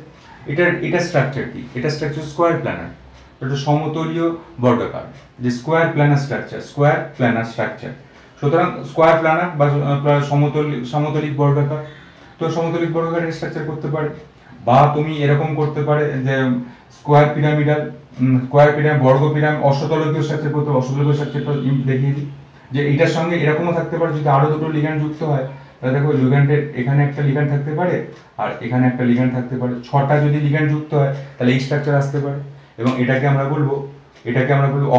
এটা স্ট্রাকচার কি? এটা স্ট্রাকচার স্কোয়ার প্ল্যানার, এটা সমতলীয় বর্গাকার, যে স্কোয়ার প্ল্যানার স্ট্রাকচার। সুতরাং স্কোয়ার প্ল্যানার বা সমতলিক বর্গাকার, তো সমতলিক বর্গাকারের স্ট্রাকচার করতে পারে। বা তুমি এরকম করতে পারে যে স্কোয়ার পিরামিডাল, বর্গ পিরামিড, অষ্টতলকীয় স্ট্রাকচার করতে, অষ্টতলকীয় স্ট্রাকচারটা দেখিয়ে দিই, যে এটার সঙ্গে এরকমও থাকতে পারে। যদি আরো দুটো লিগ্যান্ড যুক্ত হয়, তাহলে দেখো লিগ্যান্ডের এখানে একটা লিগ্যান্ড থাকতে পারে, আর এখানে একটা লিগ্যান্ড থাকতে পারে। 6টা যদি লিগ্যান্ড যুক্ত হয়, তাহলে এই স্ট্রাকচার আসতে পারে, এবং এটাকে আমরা বলবো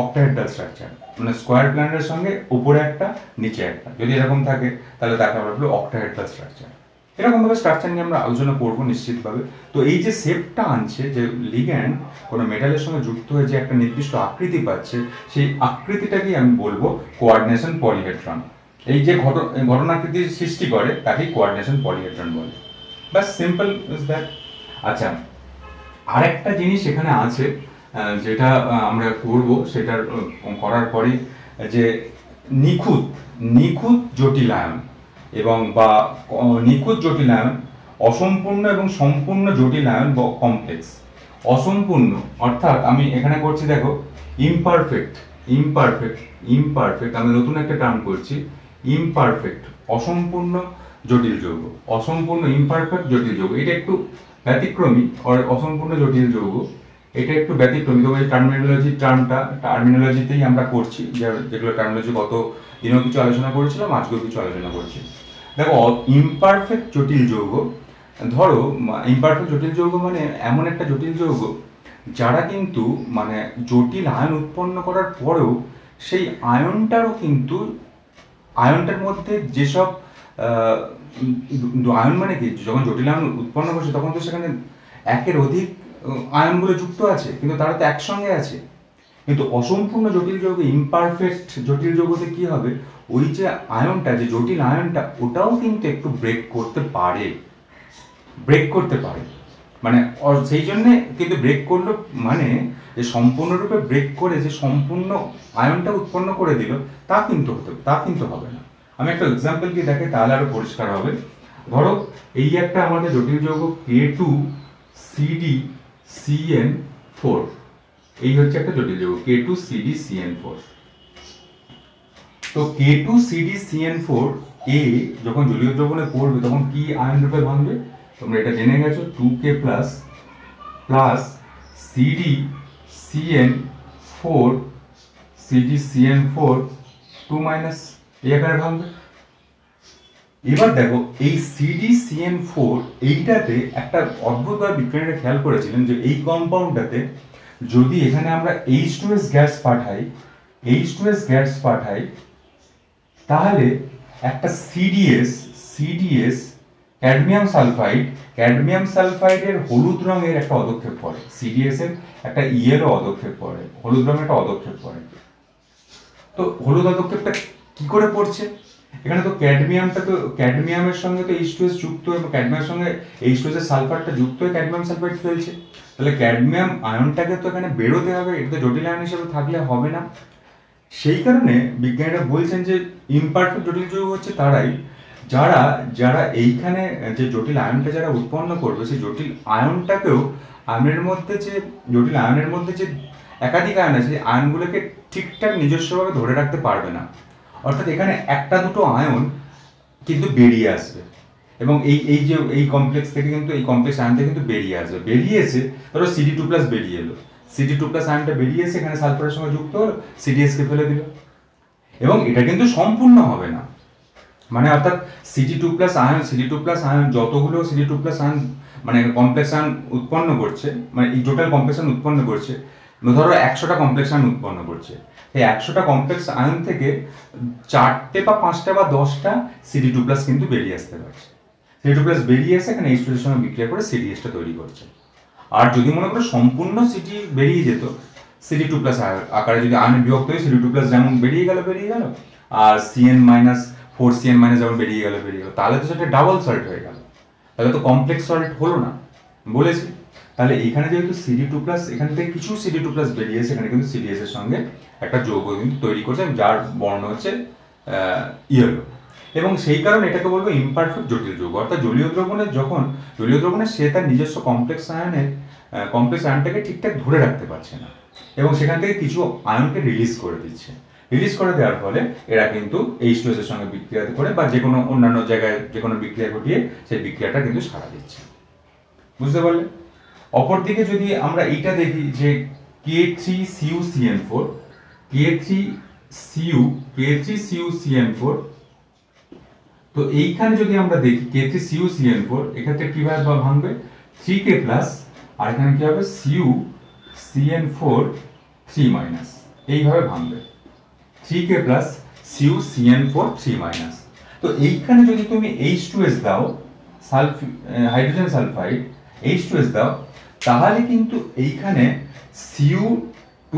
অক্টাহেড্রাল স্ট্রাকচার, মানে স্কোয়ার প্ল্যানারের সঙ্গে উপরে একটা নিচে একটা যদি এরকম থাকে, তাহলে তাকে আমরা বলবো অক্টাহেড্রাল স্ট্রাকচার। এরকম ভাবে স্ট্রাকচার নিয়ে আমরা আলোচনা করবো নিশ্চিতভাবে। তো এই যে শেপটা আনছে, যে লিগ্যান্ড কোনো মেটালের সঙ্গে যুক্ত হয়ে যে একটা নির্দিষ্ট আকৃতি পাচ্ছে, সেই আকৃতিটাকেই আমি বলবো কোঅর্ডিনেশন পলিহেড্রন। এই যে ঘটনাকৃতির সৃষ্টি করে তাকেই কোঅর্ডিনেশন পলিহেড্রন বলে। বাস, সিম্পল ইজ দ্যাট। আচ্ছা, আরেকটা জিনিস এখানে আছে, যেটা আমরা করব সেটার করার পরে যে নিখুঁত নিখুঁত জটিলায়ন এবং বা নিখুঁত জটিলায়ন, অসম্পূর্ণ এবং সম্পূর্ণ জটিলায়ন বা কমপ্লেক্স। অসম্পূর্ণ অর্থাৎ আমি এখানে করছি দেখো ইমপারফেক্ট, ইমপারফেক্ট, ইমপারফেক্ট, আমি নতুন একটা টার্ম করছি ইমপারফেক্ট, অসম্পূর্ণ জটিল যৌগ, অসম্পূর্ণ ইমপারফেক্ট জটিল যৌগ। এটা একটু ব্যতিক্রমী, অসম্পূর্ণ জটিল যৌগ এটা একটু ব্যতিক্রমী। তবে টার্মিনোলজিতেই আমরা করছি, যেগুলো টার্মিনোলজি গত দিনেও কিছু আলোচনা করেছিলাম, আজকেও কিছু আলোচনা করছি। দেখো ইমপারফেক্ট জটিল যৌগ, ধরো ইমপারফেক্ট জটিল যৌগ মানে এমন একটা জটিল যৌগ যারা কিন্তু মানে জটিল আয়ন উৎপন্ন করার পরেও সেই আয়নটারও কিন্তু আয়নটার মধ্যে যেসব আয়ন মানে কি, যখন জটিল আয়ন উৎপন্ন করছে তখন তো সেখানে একের অধিক আয়নগুলো যুক্ত আছে, কিন্তু তারা তো একসঙ্গে আছে। কিন্তু অসম্পূর্ণ জটিল যৌগে, ইমপারফেক্ট জটিল যৌগতে কি হবে, ওই যে আয়নটা, যে জটিল আয়নটা, ওটাও কিন্তু একটু ব্রেক করতে পারে, ব্রেক করতে পারে। মানে সেই জন্যে কিন্তু ব্রেক করলো মানে যে সম্পূর্ণরূপে ব্রেক করে যে সম্পূর্ণ আয়নটা উৎপন্ন করে দিল, তা কিন্তু হবে না। আমি একটা এক্সাম্পল কি দেখে তাহলে আরো পরিষ্কার হবে। ধরো এই একটা আমাদের জটিল যৌগ K2CdCN4, এই হচ্ছে একটা জটিল যৌগ K2CdCN4। তো K2CdCN4 এ যখন জলীয় দ্রবণে পড়বে তখন কি আয়ন রূপে ভাঙবে, তোমরা এটা জেনে গেছো, 2K plus CdCN4 CdCN4 2 minus এই আকারে ভাঙবে। এবার দেখো এই CdCN4 এইটাতে একটা অদ্ভুতভাবে বিজ্ঞানীরা খেয়াল করেছিলেন যে এই কম্পাউন্ডটাতে যদি এখানে আমরা H2S গ্যাস পাঠাই তাহলে একটা CdS ক্যাডমিয়াম সালফাইডের হলুদ রঙের একটা পদক্ষেপ পড়ে, CdS এর একটা ইয়েলো পদক্ষেপ পড়ে, হলুদ রঙের একটা পদক্ষেপ পড়ে। তো হলুদ পদক্ষেপটা কি করে পড়ছে, এখানে তো ক্যাডমিয়ামের সঙ্গে তো H2S যুক্ত এবং ক্যাডমিয়ামের সঙ্গে H2S এর সালফারটা যুক্ত হয়ে ক্যাডমিয়াম সালফাইড ফেলছে, তাহলে ক্যাডমিয়াম আয়নটাকে তো এখানে বেরোতে হবে, এটা তো জটিল আয়ন হিসেবে থাকলে হবে না। সেই কারণে বিজ্ঞানীরা বলছেন যে ইমপারফেক্ট জটিল যৌগ হচ্ছে তারাই যারা এইখানে যে জটিল আয়নটা যারা উৎপন্ন করবে, সেই জটিল আয়নটাকেও আয়নের মধ্যে যে একাধিক আয়ন আছে, আয়নগুলোকে ঠিকঠাক নিজস্বভাবে ধরে রাখতে পারবে না। অর্থাৎ এখানে একটা দুটো আয়ন কিন্তু বেরিয়ে আসবে এবং এই কমপ্লেক্স থেকে কিন্তু এই কমপ্লেক্স আয়ন থেকে কিন্তু বেরিয়েছে। ধরো CD2+ বেরিয়ে এলো, CD2+ আয়নটা বেরিয়ে এসে এখানে সালফারের সঙ্গে যুক্ত হলো, CdS কে ফেলে দিল। এবং এটা কিন্তু সম্পূর্ণ হবে না, মানে অর্থাৎ CD2+ আয়ন যতগুলো CD2+ আয়ন মানে কমপ্লেক্স আয়ন উৎপন্ন করছে, মানে এই টোটাল কমপ্লেক্স আয়ন উৎপন্ন করছে, ধরো 100টা কমপ্লেক্স আয়ন উৎপন্ন করছে, এই 100টা কমপ্লেক্স আয়ন থেকে 4টে বা 5টা বা 10টা CD2+ কিন্তু বেরিয়ে আসতে পারছে। CD2+ বেরিয়ে এসে এখানে H2S এর সঙ্গে বিক্রিয়া করে CdS টা তৈরি করছে। আর যদি মনে করো সম্পূর্ণ CD বেরিয়ে যেত, CD2+ আকারে যদি আয়নে বিভক্ত হয়ে CD2+ যেমন বেরিয়ে গেল, আর CN-4CN- যেমন বেরিয়ে গেল, তাহলে তো সেটা ডাবল সল্ট হয়ে গেল, তাহলে তো কমপ্লেক্স সল্ট হলো না বলেছি। তাহলে এখানে যেহেতু CD2+, এখান থেকে কিছু CD2+ বেরিয়েছে, এখানে কিন্তু CdS এর সঙ্গে একটা যৌগ কিন্তু তৈরি করছে যার বর্ণ হচ্ছে ইয়েলো, এবং সেই কারণে এটাকে বলবো ইমপারফেক্ট জটিল যৌগ। অর্থাৎ জলীয় দ্রবণে সে তার নিজস্ব কমপ্লেক্স আয়নটাকে ঠিকঠাক ধরে রাখতে পারছে না এবং সেখান থেকে কিছু আয়নকে রিলিজ করে দেওয়ার ফলে এরা কিন্তু H2S এর সঙ্গে বিক্রিয়া করে বা যে কোনো অন্যান্য জায়গায় যে কোনো বিক্রিয়া ঘটিয়ে সেই বিক্রিয়াটা কিন্তু সাড়া দিচ্ছে। বুঝতে পারলে? অপরদিকে যদি আমরা এইটা দেখি যে K3CuCN4, K3CuCN4, তো এইখানে যদি আমরা দেখি K3CuCN4 এক্ষেত্রে কিভাবে ভাঙবে, 3K প্লাস আর এখানে কি হবে CuCN4 3 মাইনাস, এইভাবে ভাঙবে 3K প্লাস CuCN4 3 মাইনাস। তো এইখানে যদি তুমি H2S দাও, হাইড্রোজেন সালফাইড H2S দাও, তাহলে কিন্তু এইখানে Cu2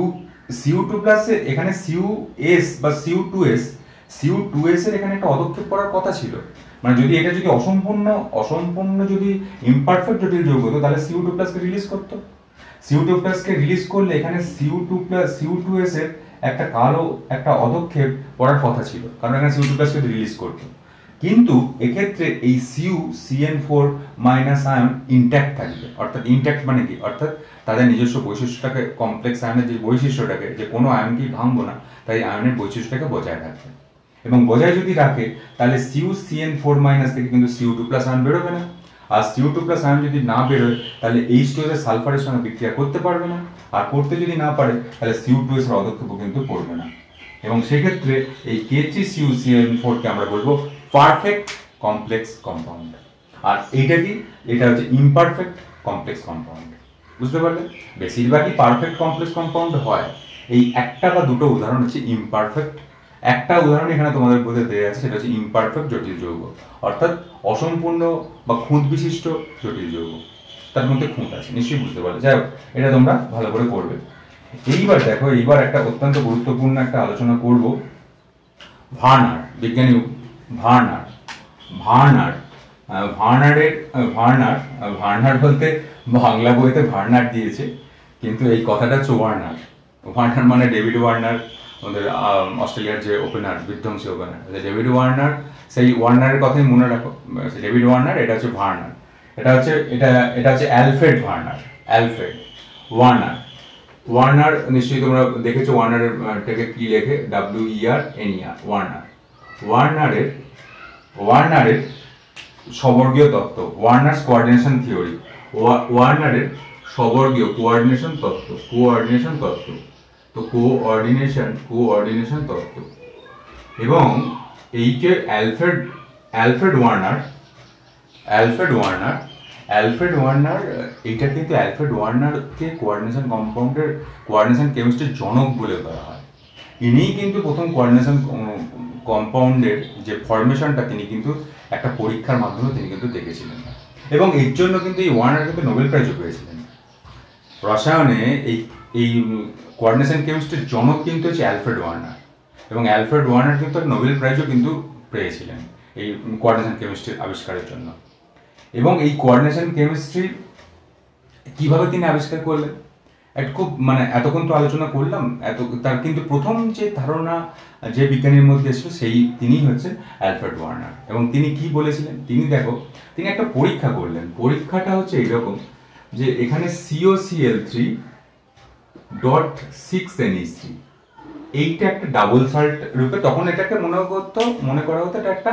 এর এখানে CuS বা Cu2S এর এখানে একটা পদক্ষেপ করার কথা ছিল। মানে যদি এটা যদি অসম্পূর্ণ যদি ইমপারফেক্ট জটিল যৌগ হতো তাহলে Cu2+ কে রিলিজ করতো, CO2 কে রিলিজ করলে এখানে CO2S এর একটা কালো একটা অধক্ষেপ পড়ার কথা ছিল, কারণ এখানে CO2 কে রিলিজ করতো। কিন্তু এক্ষেত্রে এই CuCN4 মাইনাস আয়ন ইনট্যাক্ট থাকবে। অর্থাৎ ইনট্যাক্ট মানে কি, অর্থাৎ তাদের নিজস্ব বৈশিষ্ট্যটাকে, কমপ্লেক্স আয়নের যে বৈশিষ্ট্যটাকে, যে কোনো আয়নকেই ভাঙবো না, তাই আয়নের বৈশিষ্ট্যটাকে বজায় রাখবে। এবং বজায় যদি রাখে তাহলে CuCN4 মাইনাস থেকে কিন্তু CO2 প্লাস আয়ন বেরোবে না। আর CO2 প্লাস আয়ন যদি না বেরোয় তাহলে H2S এর সালফারের সঙ্গে বিক্রিয়া করতে পারবে না, আর করতে যদি না পারে তাহলে CO2S এর অধক্ষেপও কিন্তু পড়বে না। এবং সেক্ষেত্রে এই K3CuCN4 কে আমরা বলবো পারফেক্ট কমপ্লেক্স কম্পাউন্ড। আর এইটা কি, এটা হচ্ছে ইমপারফেক্ট কমপ্লেক্স কম্পাউন্ড। বুঝতে পারলে? বেশিরভাগই পারফেক্ট কমপ্লেক্স কম্পাউন্ড হয়, এই একটা বা দুটো উদাহরণ হচ্ছে ইমপারফেক্ট। একটা উদাহরণ এখানে তোমাদের বলতে দেওয়া আছে, সেটা হচ্ছে ইমপারফেক্ট জটিল যৌগ, অর্থাৎ অসম্পূর্ণ বা খুঁত বিশিষ্ট জটিল যৌগ, তার মধ্যে খুঁত আছে, নিশ্চয়ই বুঝতে পারলে। যাই হোক, এটা তোমরা ভালো করে করবে। এইবার দেখো, এইবার একটা অত্যন্ত গুরুত্বপূর্ণ একটা আলোচনা করব, ভার্নার, বিজ্ঞানী ভার্নার। ভার্নার বলতে বাংলা বইতে ভার্নার দিয়েছে, কিন্তু এই কথাটা হচ্ছে ওয়ার্নার। ওয়ার্নার মানে ডেভিড ওয়ার্নার, আমাদের অস্ট্রেলিয়ার যে ওপেনার, বিধ্বংসী ওপেনার ডেভিড ওয়ার্নার, সেই ওয়ার্নারের কথাই মনে রাখো। ডেভিড ওয়ার্নার, এটা হচ্ছে ভার্নার, এটা হচ্ছে অ্যালফ্রেড ভার্নার, অ্যালফ্রেড ওয়ার্নার নিশ্চয়ই তোমরা দেখেছো ওয়ার্নারের টাকে কি লেখে, WERNER, ওয়ার্নারের সবর্গীয় তত্ত্ব, ওয়ার্নার্স কোঅর্ডিনেশন থিওরি, ওয়ার্নারের সবর্গীয় কোঅর্ডিনেশন তত্ত্ব, তো কোঅর্ডিনেশন তত্ত্ব। এবং এই যে অ্যালফ্রেড ওয়ার্নার, এইটা কিন্তু অ্যালফ্রেড ওয়ার্নারকে কোঅর্ডিনেশন কম্পাউন্ডের, কোঅর্ডিনেশন কেমিস্ট্রির জনক বলে ধরা হয়। ইনিই কিন্তু প্রথম কোঅর্ডিনেশন কম্পাউন্ডের যে ফরমেশনটা তিনি কিন্তু একটা পরীক্ষার মাধ্যমে তিনি কিন্তু দেখেছিলেন, এবং এর জন্য কিন্তু এই ওয়ার্নার কিন্তু নোবেল প্রাইজও পেয়েছিলেন। রসায়নে এই কোঅর্ডিনেশন কেমিস্ট্রির জনক কিন্তু হচ্ছে অ্যালফ্রেড ওয়ার্নার, এবং অ্যালফ্রেড ওয়ার্নার কিন্তু নোবেল প্রাইজও কিন্তু পেয়েছিলেন এই কোঅর্ডিনেশন কেমিস্ট্রির আবিষ্কারের জন্য। এবং এই কোঅর্ডিনেশন কেমিস্ট্রি কিভাবে তিনি আবিষ্কার করলেন, খুব এতক্ষণ তো আলোচনা করলাম, তার কিন্তু প্রথম যে ধারণা যে বিজ্ঞানীর মধ্যে এসেছিল তিনি হচ্ছেন অ্যালফ্রেড ওয়ার্নার। এবং তিনি কি বলেছিলেন, তিনি একটা পরীক্ষা করলেন। পরীক্ষাটা হচ্ছে এইরকম, যে এখানে COCl3.6NH3, এইটা একটা ডাবল সল্ট রূপে, তখন এটাকে মনে করা হতো এটা একটা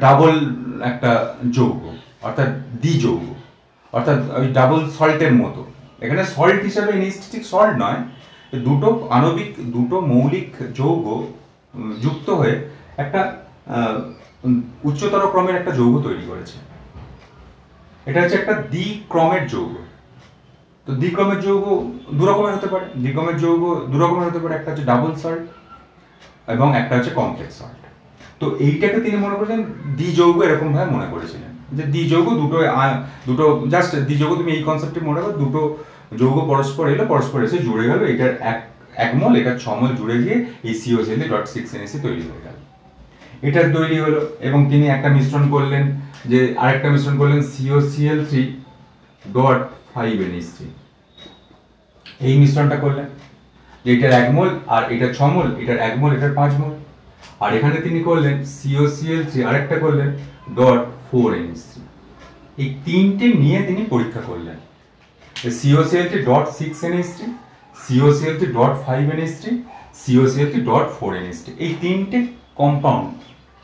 ডাবল একটা যৌগ, অর্থাৎ দ্বিযৌগ, অর্থাৎ ওই ডাবল সল্টের মতো। এখানে সল্ট হিসাবে NH3 ঠিক সল্ট নয়, দুটো মৌলিক যৌগ যুক্ত হয়ে একটা উচ্চতর ক্রমের একটা যৌগ তৈরি করেছে। এটা হচ্ছে একটা দ্বিক্রমের যৌগ। তো দ্বিক্রমের যৌগ দু রকমের হতে পারে, একটা হচ্ছে ডাবল সল্ট এবং একটা হচ্ছে কমপ্লেক্স সল্ট। তো এইটাকে তিনি মনে করেছেন দ্বিযৌগ, এরকম ভাবে মনে করেছিলেন যে দ্বিযৌগ দুটো জাস্ট দ্বিযৌগ, তুমি এই কনসেপ্টে মনে করো, দুটো যৌগ পরস্পর এসে জুড়ে গেল, এটার এক মোল, এটার 6 মোল জুড়ে গিয়ে এই COCl3.6NH3 তৈরি হয়ে গেল। এটা তৈরি হলো, এবং তিনি একটা মিশ্রণ করলেন, আরেকটা মিশ্রণ করলেন COCl3.5NH3, এই মিশ্রণটা করলেন, যে এটার 1 মোল আর এটার 6 মোল, এটার 1 মোল, এটার 5 মোল। আর এখানে তিনি করলেন COCl3, আরেকটা করলেন .4NH3, এই তিনটে নিয়ে তিনি পরীক্ষা করলেন। COCl3.6NH3, COCl3.5NH3, COCl3.4NH3, এই তিনটে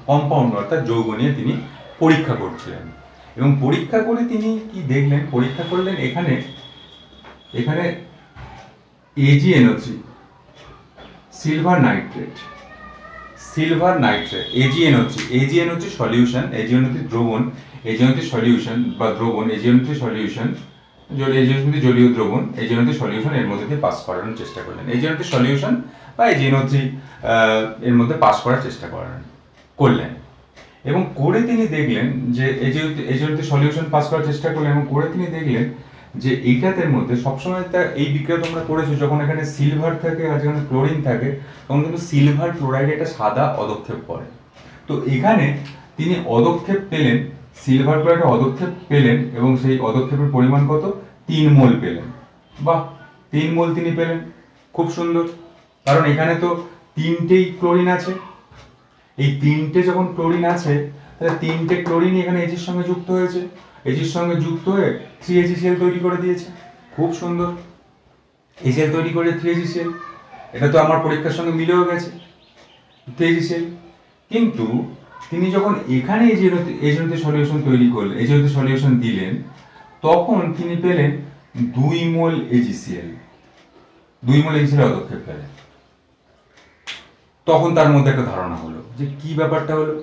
কম্পাউন্ড অর্থাৎ যৌগ নিয়ে তিনি পরীক্ষা করছিলেন। এবং পরীক্ষা করে তিনি কি দেখলেন, পরীক্ষা করলেন এখানে AgNO3, silver nitrate, AgNO3 solution, AgNO3 দ্রবণ, AgNO3 সলিউশন বা দ্রবণ, AgNO3 সলিউশন, জলীয় দ্রবণ, AgNO3 সলিউশন এর মধ্যে দিয়ে পাস করানোর চেষ্টা করলেন। AgNO3 সলিউশন বা AgNO3 এর মধ্যে পাস করার চেষ্টা করলেন। এবং করে তিনি দেখলেন যে AgNO3 সলিউশন পাস করার চেষ্টা করলেন, এবং করে তিনি দেখলেন যে এইটাতে মধ্যে সবসময় এই বিক্রিয়া তোমরা করেছো, যখন এখানে সিলভার থাকে আর যেখানে ক্লোরিন থাকে, তখন কিন্তু সিলভার ক্লোরাইডে একটা সাদা অধক্ষেপ পড়ে। তো এখানে তিনি অধক্ষেপ পেলেন, সিলভার ক্লোরাইডে অধক্ষেপ পেলেন, এবং সেই অধক্ষেপের পরিমাণ কত, 3 মোল পেলেন। বাহ, 3 মোল তিনি পেলেন, খুব সুন্দর। কারণ এখানে তো 3টেই ক্লোরিন আছে, এই 3টে যখন ক্লোরিন আছে তাহলে 3টে ক্লোরিন এখানে এজির সঙ্গে যুক্ত হয়েছে, এজির সঙ্গে যুক্ত হয়ে 3AgCl তৈরি করে দিয়েছে, খুব সুন্দর। HCl তৈরি করে 3AgCl, এটা তো আমার পরীক্ষার সঙ্গে মিলেও গেছে 3AgCl। কিন্তু তিনি যখন এখানে এজেন্টে সলিউশন তৈরি করলেন, এজেন্টে সলিউশন দিলেন, তখন তিনি পেলেন 2 মোল AgCl, 2 মোল AgCl পদক্ষেপ পেলেন। তখন তার মধ্যে একটা ধারণা হলো যে কি ব্যাপারটা হলো,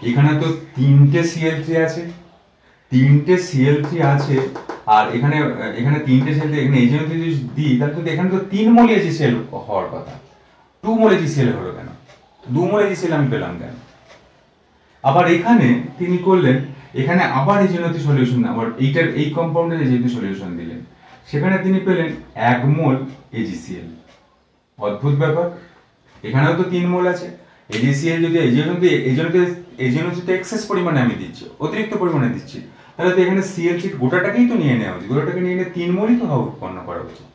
এখানে তো 3টে Cl3 আছে, 3টে Cl3 আছে, আর এখানে 3টে Cl3, এখানে এজেন্ট যদি দিই তাহলে তো এখানে তো 3 মোল AgCl হওয়ার কথা, 2 মোল AgCl হলো কেন, 2 মোল AgCl আমি পেলাম কেন? আবার এখানে তিনি করলেন, এখানে আবার এজেন্ট সলিউশন, আবার এইটার এই কম্পাউন্ডের এজেন্ট সলিউশন দিলেন, সেখানে তিনি পেলেন 1 মোল AgCl। অদ্ভুত ব্যাপার, এখানেও তো 3 মোল আছে। AgCl যদি এজেন্ট এক্সেস পরিমাণে আমি দিচ্ছি, অতিরিক্ত পরিমাণে দিচ্ছি, তাহলে তো এখানে Cl3 গোটাটাকেই তো নিয়ে নেওয়া উচিত, গোটাটাকে নিয়ে নিয়ে 3 মোলই তো হওয়া উৎপন্ন করা উচিত,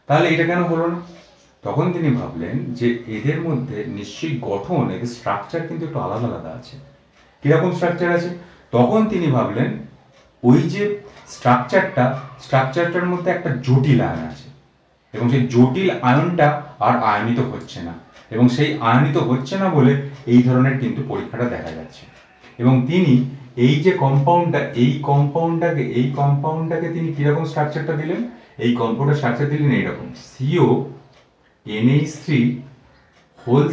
তাহলে এটা কেন হলো না? তখন তিনি ভাবলেন যে এদের মধ্যে নিশ্চয়ই গঠন, এদের স্ট্রাকচার কিন্তু একটু আলাদা আলাদা আছে। কিরকম স্ট্রাকচার আছে? তখন তিনি ভাবলেন ওই যে স্ট্রাকচারটার মধ্যে একটা জটিল আয়ন আছে, এবং সেই জটিল আয়নটা আর আয়নিত হচ্ছে না, এবং সেই আয়নিত হচ্ছে না বলে এই ধরনের কিন্তু পরীক্ষাটা দেখা যাচ্ছে। এবং তিনি এই যে কম্পাউন্ডটাকে তিনি কিরকম স্ট্রাকচারটা দিলেন, এই কম্পাউন্ডের স্ট্রাকচার দিলেন এইরকম, CONH3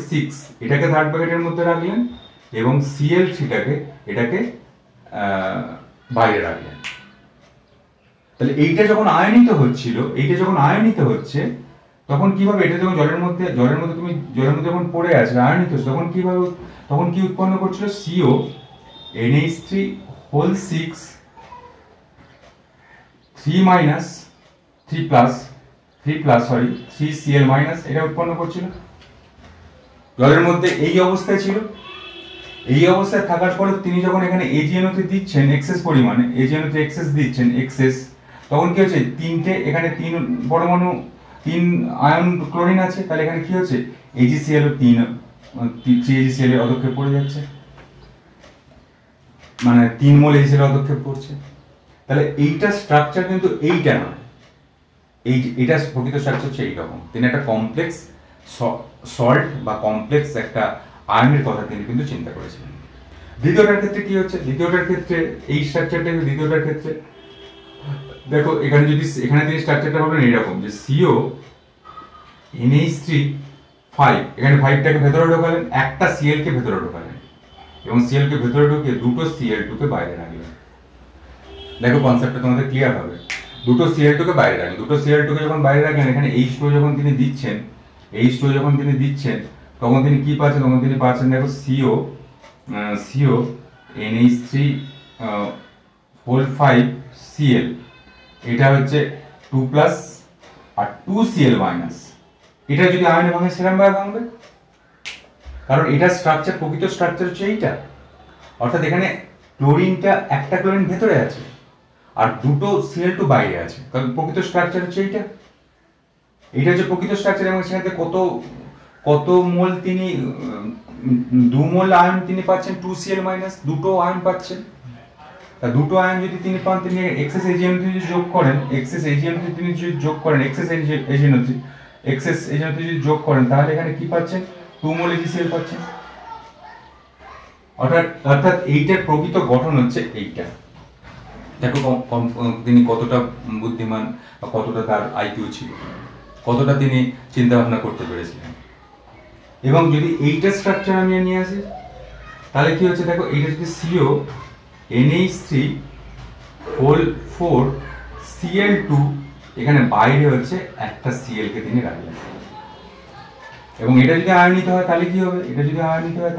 6, এটাকে থার্ড ব্র্যাকেটের মধ্যে রাখলেন, এবং Cl3টাকে এটাকে বাইরে রাখলেন। তাহলে এইটা যখন আয়নিত হচ্ছে, তখন কিভাবে, এটা যখন জলের মধ্যে যখন পড়ে আছে আয়নিত হচ্ছে, তখন কি উৎপন্ন করছিল? CONH3 3Cl- এটা উৎপন্ন করছিল জলের মধ্যে, এই অবস্থায় ছিল। এই অবস্থায় থাকার পরে তিনি যখন এখানে AgNO3 দিচ্ছেন এক্সেস পরিমাণে, AgNO3 এক্সেস, তখন কি হচ্ছে, এখানে 3 পরমাণু, 3 আয়ন ক্লোরিন আছে, তাহলে এখানে কি হচ্ছে, AgCl ও 3AgCl এর পদক্ষেপ পড়ে যাচ্ছে, মানে 3 মোল AgCl পদক্ষেপ করছে। তাহলে এইটা স্ট্রাকচার কিন্তু এইটা নয়, এটা প্রকৃত স্ট্রাকচার হচ্ছে এইরকম। তিনি একটা কমপ্লেক্স সল্ট বা কমপ্লেক্স একটা আয়নের কথা তিনি কিন্তু চিন্তা করেছিলেন। দ্বিতীয়টার ক্ষেত্রে কি হচ্ছে? এই স্ট্রাকচারটা, দ্বিতীয়টার ক্ষেত্রে দেখো, এখানে তিনি স্ট্রাকচারটা ভাবেন এইরকম, যে CONH3 এখানে 5টাকে ভেতরে ঢোকালেন, একটা Cl কে ভেতরে ঢোকালেন, এবং Cl কে ভেতরে ঢুকিয়ে দুটো Cl2 কে বাইরে রাখলেন। দেখো কনসেপ্টটা তোমাদের ক্লিয়ার হবে। দুটো Cl2 কে বাইরে রাখলেন, দুটো Cl2 কে যখন বাইরে রাখলেন, এখানে H2 যখন তিনি দিচ্ছেন, তখন তিনি কি পাচ্ছেন? তখন তিনি পাচ্ছেন, দেখো, CONH3 5Cl, এটা হচ্ছে 2+ আর 2Cl-, এটা যদি আয়নে ভাঙে সেরকম ভাবে ভাঙবে, কারণ এটা প্রকৃত স্ট্রাকচার হচ্ছে এইটা। অর্থাৎ এখানে ক্লোরিনটা, একটা ক্লোরিন ভেতরে আছে আর দুটো Cl2 বাইরে আছে, কারণ প্রকৃত স্ট্রাকচার হচ্ছে এইটা হচ্ছে প্রকৃত স্ট্রাকচার। এবং সেখানে কত মোল তিনি, 2 মোল আয়ন তিনি পাচ্ছেন, 2Cl-, দুটো আয়ন পাচ্ছেন। তা দুটো আয়ন যদি তিনি পান, তিনি এক্সেস AgNO3 যদি যোগ করেন, তাহলে এখানে কি পাচ্ছেন? 2 মোল AgCl পাচ্ছেন। অর্থাৎ এইটার প্রকৃত গঠন হচ্ছে এইটা। দেখো তিনি কতটা বুদ্ধিমান বা কতটা তার IQ ছিল, কতটা তিনি চিন্তা ভাবনা করতে পেরেছিলেন। এবং যদি এইটা স্ট্রাকচার আমি নিয়ে আসি, তাহলে কি হচ্ছে, দেখো, এইটা যদি CONH3 4Cl2, এখানে বাইরে হচ্ছে একটা Cl কে তিনি রাখলেন, এবং এটা যদি আয়নিত হয় তাহলে কি হবে? এটা যদি আয়নিত হয়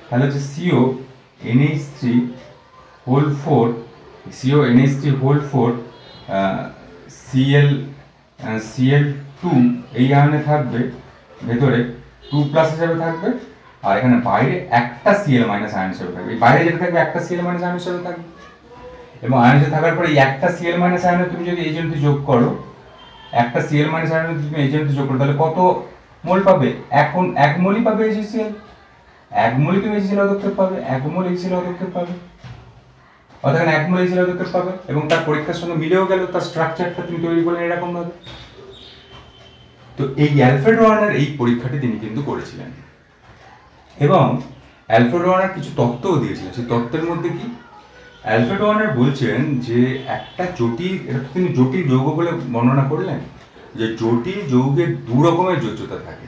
তাহলে হচ্ছে CONH3 4 Cl2 এই আয়নে থাকবে, ভেতরে 2+ হিসেবে থাকবে, আর এখানে বাইরে একটা Cl- আয়ন হিসেবে থাকবে। এই বাইরে যেটা থাকবে একটা Cl- আয়ন হিসেবে থাকবে। এবং আয়নিত থাকার পরে এই একটা Cl মাইনাস আয়নে তুমি যদি এজেন্ট যোগ করো, একটা Cl মাইনাস আয়নে তুমি এজেন্ট যোগ করো, তাহলে কত মোল পাবে? এখন 1 মোলই পাবে HCl, 1 মোলই তুমি HCl পদক্ষেপ পাবে, 1 মোল HCl পদক্ষেপ পাবে, অর্থাৎ 1 মোল HCl পদক্ষেপ পাবে এবং তার পরীক্ষার সঙ্গে মিলেও গেল, তার স্ট্রাকচারটা তুমি তৈরি করলে এরকম ভাবে। তো এই অ্যালফ্রেড ওয়ার্নার এই পরীক্ষাটি তিনি কিন্তু করেছিলেন এবং অ্যালফ্রেড ওয়ার্নার কিছু তত্ত্বও দিয়েছিলেন। সেই তত্ত্বের মধ্যে কি অ্যালফ্রেড ওয়ার্নার বলছেন যে একটা জটিল, এটা তিনি জটিল যৌগ বলে বর্ণনা করলেন যে জটিল যৌগের দু রকমের যোজ্যতা থাকে।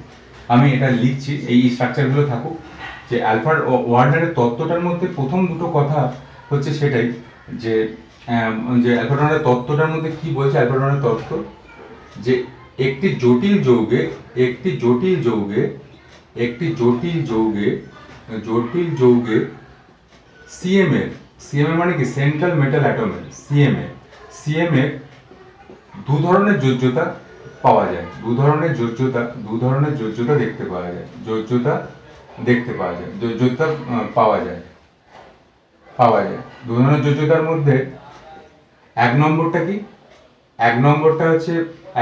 আমি এটা লিখছি, এই স্ট্রাকচারগুলো থাকুক। যে অ্যালফ্রেড ওয়ার্নারের তত্ত্বটার মধ্যে প্রথম দুটো কথা হচ্ছে সেটাই যে অ্যালফ্রেড ওয়ার্নারের তত্ত্বটার মধ্যে কি বলছে অ্যালফ্রেড ওয়ার্নারের তত্ত্ব, যে একটি জটিল যৌগে সিএমএ মানে কি সেন্ট্রাল মেটাল অ্যাটমের সিএমএ দু ধরনের যোজ্যতা পাওয়া যায়, দু ধরনের যোজ্যতা দেখতে পাওয়া যায়, যোজ্যতা পাওয়া যায়। দু ধরনের যোজ্যতার মধ্যে এক নম্বরটা কি? এক নম্বরটা হচ্ছে,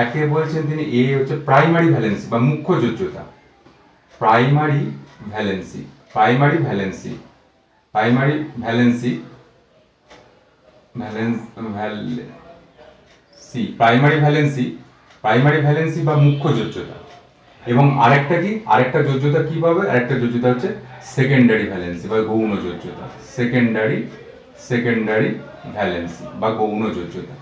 একে বলছেন তিনি এ হচ্ছে প্রাইমারি ভ্যালেন্সি বা মুখ্য যোজ্যতা, প্রাইমারি ভ্যালেন্সি বা মুখ্য যোজ্যতা। এবং আরেকটা কি, আরেকটা যোজ্যতা কি পাবে? আরেকটা যোজ্যতা হচ্ছে সেকেন্ডারি ভ্যালেন্সি বা গৌণ যোজ্যতা, সেকেন্ডারি ভ্যালেন্সি বা গৌণ যোজ্যতা।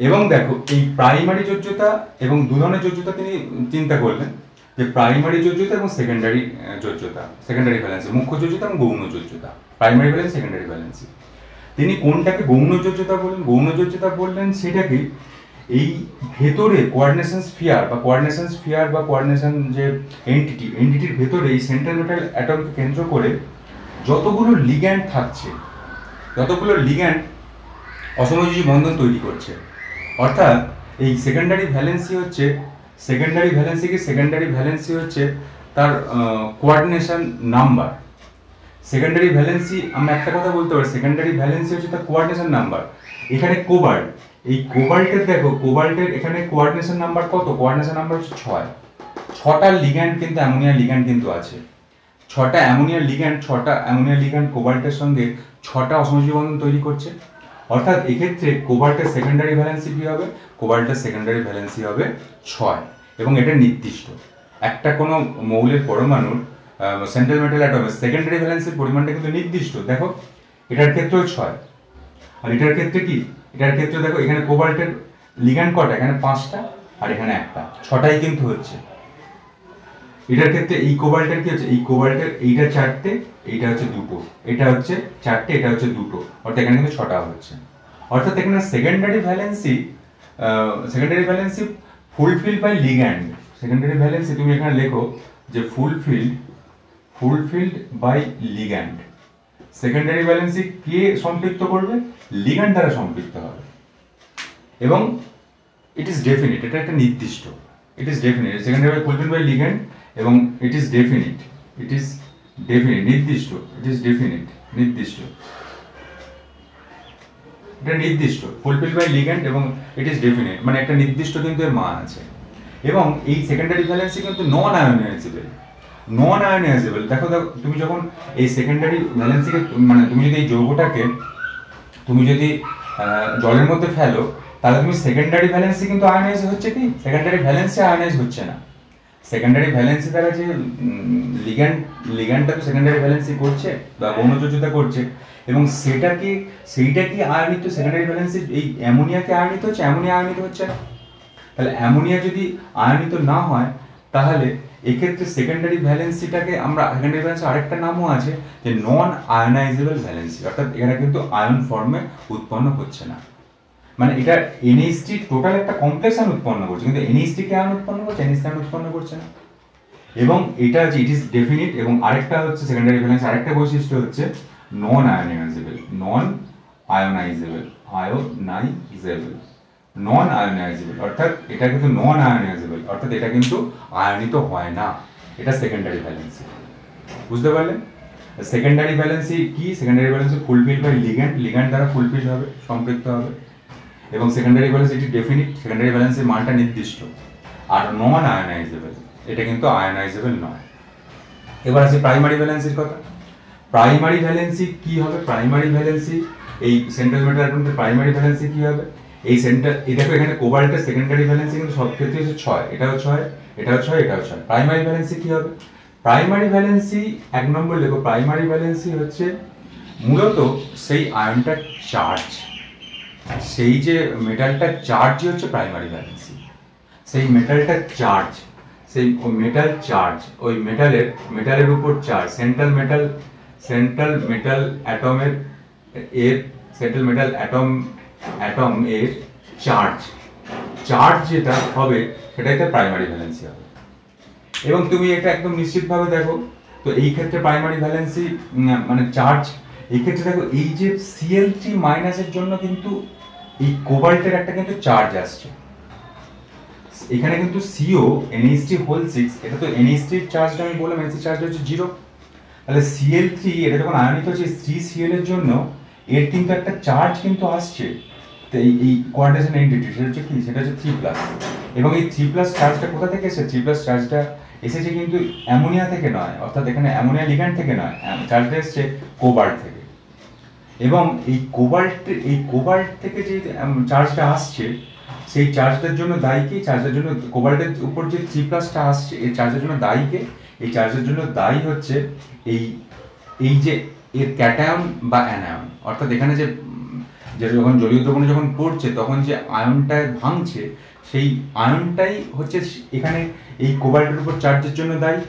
এবং দেখো এই প্রাইমারি যোজ্যতা এবং দু ধরনের যোজ্যতা তিনি চিন্তা করলেন, যে প্রাইমারি যোজ্যতা এবং সেকেন্ডারি যোজ্যতা, সেকেন্ডারি ভ্যালেন্সি, মুখ্য যোজ্যতা এবং গৌণ যোজ্যতা, প্রাইমারি ভ্যালেন্সি, সেকেন্ডারি ভ্যালেন্সি। তিনি কোনটাকে গৌণ যোজ্যতা বললেন? গৌণ যোজ্যতা বললেন সেটাকে এই ভেতরে কোঅর্ডিনেশন স্ফিয়ার বা কোঅর্ডিনেশন যে এন্টিটির ভেতরে এই সেন্ট্রাল মেটাল অ্যাটমকে কেন্দ্র করে যতগুলো লিগ্যান্ড থাকছে, যতগুলো লিগ্যান্ড অসমযোজী বন্ধন তৈরি করছে, অর্থাৎ এই সেকেন্ডারি ভ্যালেন্সি হচ্ছে তার কোঅর্ডিনেশন নাম্বার। সেকেন্ডারি ভ্যালেন্সি, আমরা একটা কথা বলতে পারি, সেকেন্ডারি ভ্যালেন্সি হচ্ছে তার কোঅর্ডিনেশন নাম্বার। এখানে কোবাল্ট, এই কোবাল্টের দেখো, কোবাল্টের এখানে কোঅর্ডিনেশন নাম্বার কত? কোঅর্ডিনেশন নাম্বার হচ্ছে 6। 6টা লিগ্যান্ড কিন্তু অ্যামোনিয়া লিগ্যান্ড কিন্তু আছে, 6টা অ্যামোনিয়া লিগ্যান্ড কোবাল্টের সঙ্গে 6টা অসমযোজী বন্ধন তৈরি করছে। অর্থাৎ এক্ষেত্রে কোবাল্টের সেকেন্ডারি ভ্যালেন্সি কি হবে? কোবাল্টের সেকেন্ডারি ভ্যালেন্সি হবে 6 এবং এটা নির্দিষ্ট। একটা কোনো মৌলের পরমাণুর সেন্ট্রাল মেটাল অ্যাটমের সেকেন্ডারি ভ্যালেন্সির পরিমাণটা কিন্তু নির্দিষ্ট। দেখো এটার ক্ষেত্রেও 6, আর এটার ক্ষেত্রে কি? এটার ক্ষেত্রে দেখো এখানে কোবাল্টের লিগ্যান্ড কটা? এখানে 5টা আর এখানে একটা, 6টাই কিন্তু হচ্ছে। এটার ক্ষেত্রে এই কোবাল্টের কি হচ্ছে? এই কোবাল্টের এইটা 4টে, এইটা হচ্ছে 2টো, এটা হচ্ছে 4টে, এটা হচ্ছে 2টো, অর্থাৎ এখানে কিন্তু 6টা হচ্ছে। অর্থাৎ এখানে secondary valency fulfil by ligand. Secondary valency তুমি এখানে লেখো যে fulfilled by ligand. Secondary valency কে সম্পৃক্ত করবে? লিগ্যান্ড দ্বারা সম্পৃক্ত হবে এবং ইট ইজ ডেফিনিট, এটা একটা নির্দিষ্ট, it is definite. Secondary fulfilled by ligand এবং ইট ইজ ডেফিনিট, নির্দিষ্ট, এটা নির্দিষ্ট, ফুলফিল বাই লিগ্যান্ড এবং ইট ইজ ডেফিনিট, মানে একটা নির্দিষ্ট কিন্তু এর মান আছে। এবং এই সেকেন্ডারি ভ্যালেন্সি কিন্তু নন আয়োনাইজেবল। দেখো তুমি যখন এই সেকেন্ডারি ভ্যালেন্সিকে, মানে তুমি যদি এই যৌগটাকে তুমি যদি জলের মধ্যে ফেলো, তাহলে তুমি সেকেন্ডারি ভ্যালেন্সি কিন্তু আয়োনাইজ হচ্ছে কি? সেকেন্ডারি ভ্যালেন্সি আয়োনাইজ হচ্ছে না। সেকেন্ডারি ভ্যালেন্সি দ্বারা যে লিগ্যান্ডটা তো সেকেন্ডারি ভ্যালেন্সি করছে বা গৌণ যোজ্যতা করছে, এবং সেইটা কি আয়নিত? সেকেন্ডারি ভ্যালেন্সি এই অ্যামোনিয়াকে আয়নিত হচ্ছে? অ্যামোনিয়া আয়নিত হচ্ছে না। তাহলে অ্যামোনিয়া যদি আয়নিত না হয়, তাহলে এক্ষেত্রে সেকেন্ডারি ভ্যালেন্সিটাকে আমরা, সেকেন্ডারি ভ্যালেন্সি আরেকটা নামও আছে যে নন আয়োনাইজেবল ভ্যালেন্সি, অর্থাৎ এখানে কিন্তু আয়ন ফর্মে উৎপন্ন হচ্ছে না। মানে এটা NH3 টোটাল একটা কমপ্লেক্স আয়ন উৎপন্ন করছে, কিন্তু NH3 কে আয়ন উৎপন্ন করছে, NH3 আয়ন উৎপন্ন করছে না। এবং এটা যে ইট ইজ ডেফিনিট, এবং আরেকটা হচ্ছে সেকেন্ডারি ভ্যালেন্সি আরেকটা বৈশিষ্ট্য হচ্ছে নন আয়োনাইজেবল, অর্থাৎ এটা কিন্তু নন আয়োনাইজেবল, অর্থাৎ এটা কিন্তু আয়নিত হয় না। এটা সেকেন্ডারি ভ্যালেন্সি, বুঝতে পারলেন? সেকেন্ডারি ভ্যালেন্সি কি? Secondary valency fulfil by ligand, ligand দ্বারা ফুলফিল হবে, সম্পৃক্ত হবে। এবং সেকেন্ডারি ভ্যালেন্সি এটি ডেফিনিট, সেকেন্ডারি ভ্যালেন্সির মানটা নির্দিষ্ট। আর নন আয়নাইজেবল, এটা কিন্তু আয়নাইজেবল নয়। এবার আছে প্রাইমারি ভ্যালেন্সির কথা। প্রাইমারি ভ্যালেন্সি কি হবে? প্রাইমারি ভ্যালেন্সি এই সেন্ট্রাল মেটাল অ্যাটমের প্রাইমারি ভ্যালেন্সি কি হবে? এই সেন্ট্রাল, এই দেখো এখানে কোবাল্টের সেকেন্ডারি ভ্যালেন্সি কিন্তু সব ক্ষেত্রে হচ্ছে 6, এটাও 6, এটাও 6, এটাও 6। প্রাইমারি ভ্যালেন্সি কি হবে? প্রাইমারি ভ্যালেন্সি 1 নম্বর লেখো, প্রাইমারি ভ্যালেন্সি হচ্ছে মূলত সেই আয়নটার চার্জ, সেই যে মেটালটার চার্জই হচ্ছে প্রাইমারি ভ্যালেন্সি। সেই মেটালটার চার্জ, সেই মেটাল চার্জ, ওই মেটালের উপর চার্জ, সেন্ট্রাল মেটাল অ্যাটমের সেন্ট্রাল মেটাল অ্যাটম এর চার্জ যেটা হবে সেটাই তার প্রাইমারি ভ্যালেন্সি হবে। এবং তুমি এটা একদম নিশ্চিতভাবে দেখো, তো এই ক্ষেত্রে প্রাইমারি ভ্যালেন্সি মানে চার্জ, এই ক্ষেত্রে দেখো এই যে Cl3 মাইনাসের জন্য কিন্তু এই কোবাল্টের একটা কিন্তু চার্জ আসছে। এখানে কিন্তু CO NH3 এটা তো NH3 চার্জটা আমি বললাম NH3 চার্জটা হচ্ছে 0। তাহলে Cl3 এটা যখন আয়নিত হচ্ছে 3Cl এর জন্য এর কিন্তু একটা চার্জ কিন্তু আসছে। তো এই কোয়ান্টেশন এন্টিটি সেটা হচ্ছে কি? সেটা হচ্ছে 3+। এবং এই 3+ চার্জটা কোথা থেকে এসেছে? 3+ চার্জটা এসেছে কিন্তু অ্যামোনিয়া থেকে নয়, অর্থাৎ এখানে অ্যামোনিয়া লিগ্যান্ড থেকে নয়, চার্জটা এসেছে কোবাল্ট থেকে। এবং এই কোবাল্ট থেকে যে চার্জটা আসছে, সেই চার্জটার জন্য দায়ী কি? চার্জের জন্য কোবাল্টের উপর যে 3+টা আসছে, এই চার্জের জন্য দায়ী কে? এই চার্জের জন্য দায়ী হচ্ছে এই যে এর ক্যাটায়ন বা অ্যানায়ন, অর্থাৎ এখানে যে যখন জলীয় দ্রবণে যখন পড়ছে তখন যে আয়নটা ভাঙছে, সেই আয়নটাই হচ্ছে এখানে এই কোবাল্টের উপর চার্জের জন্য দায়ী।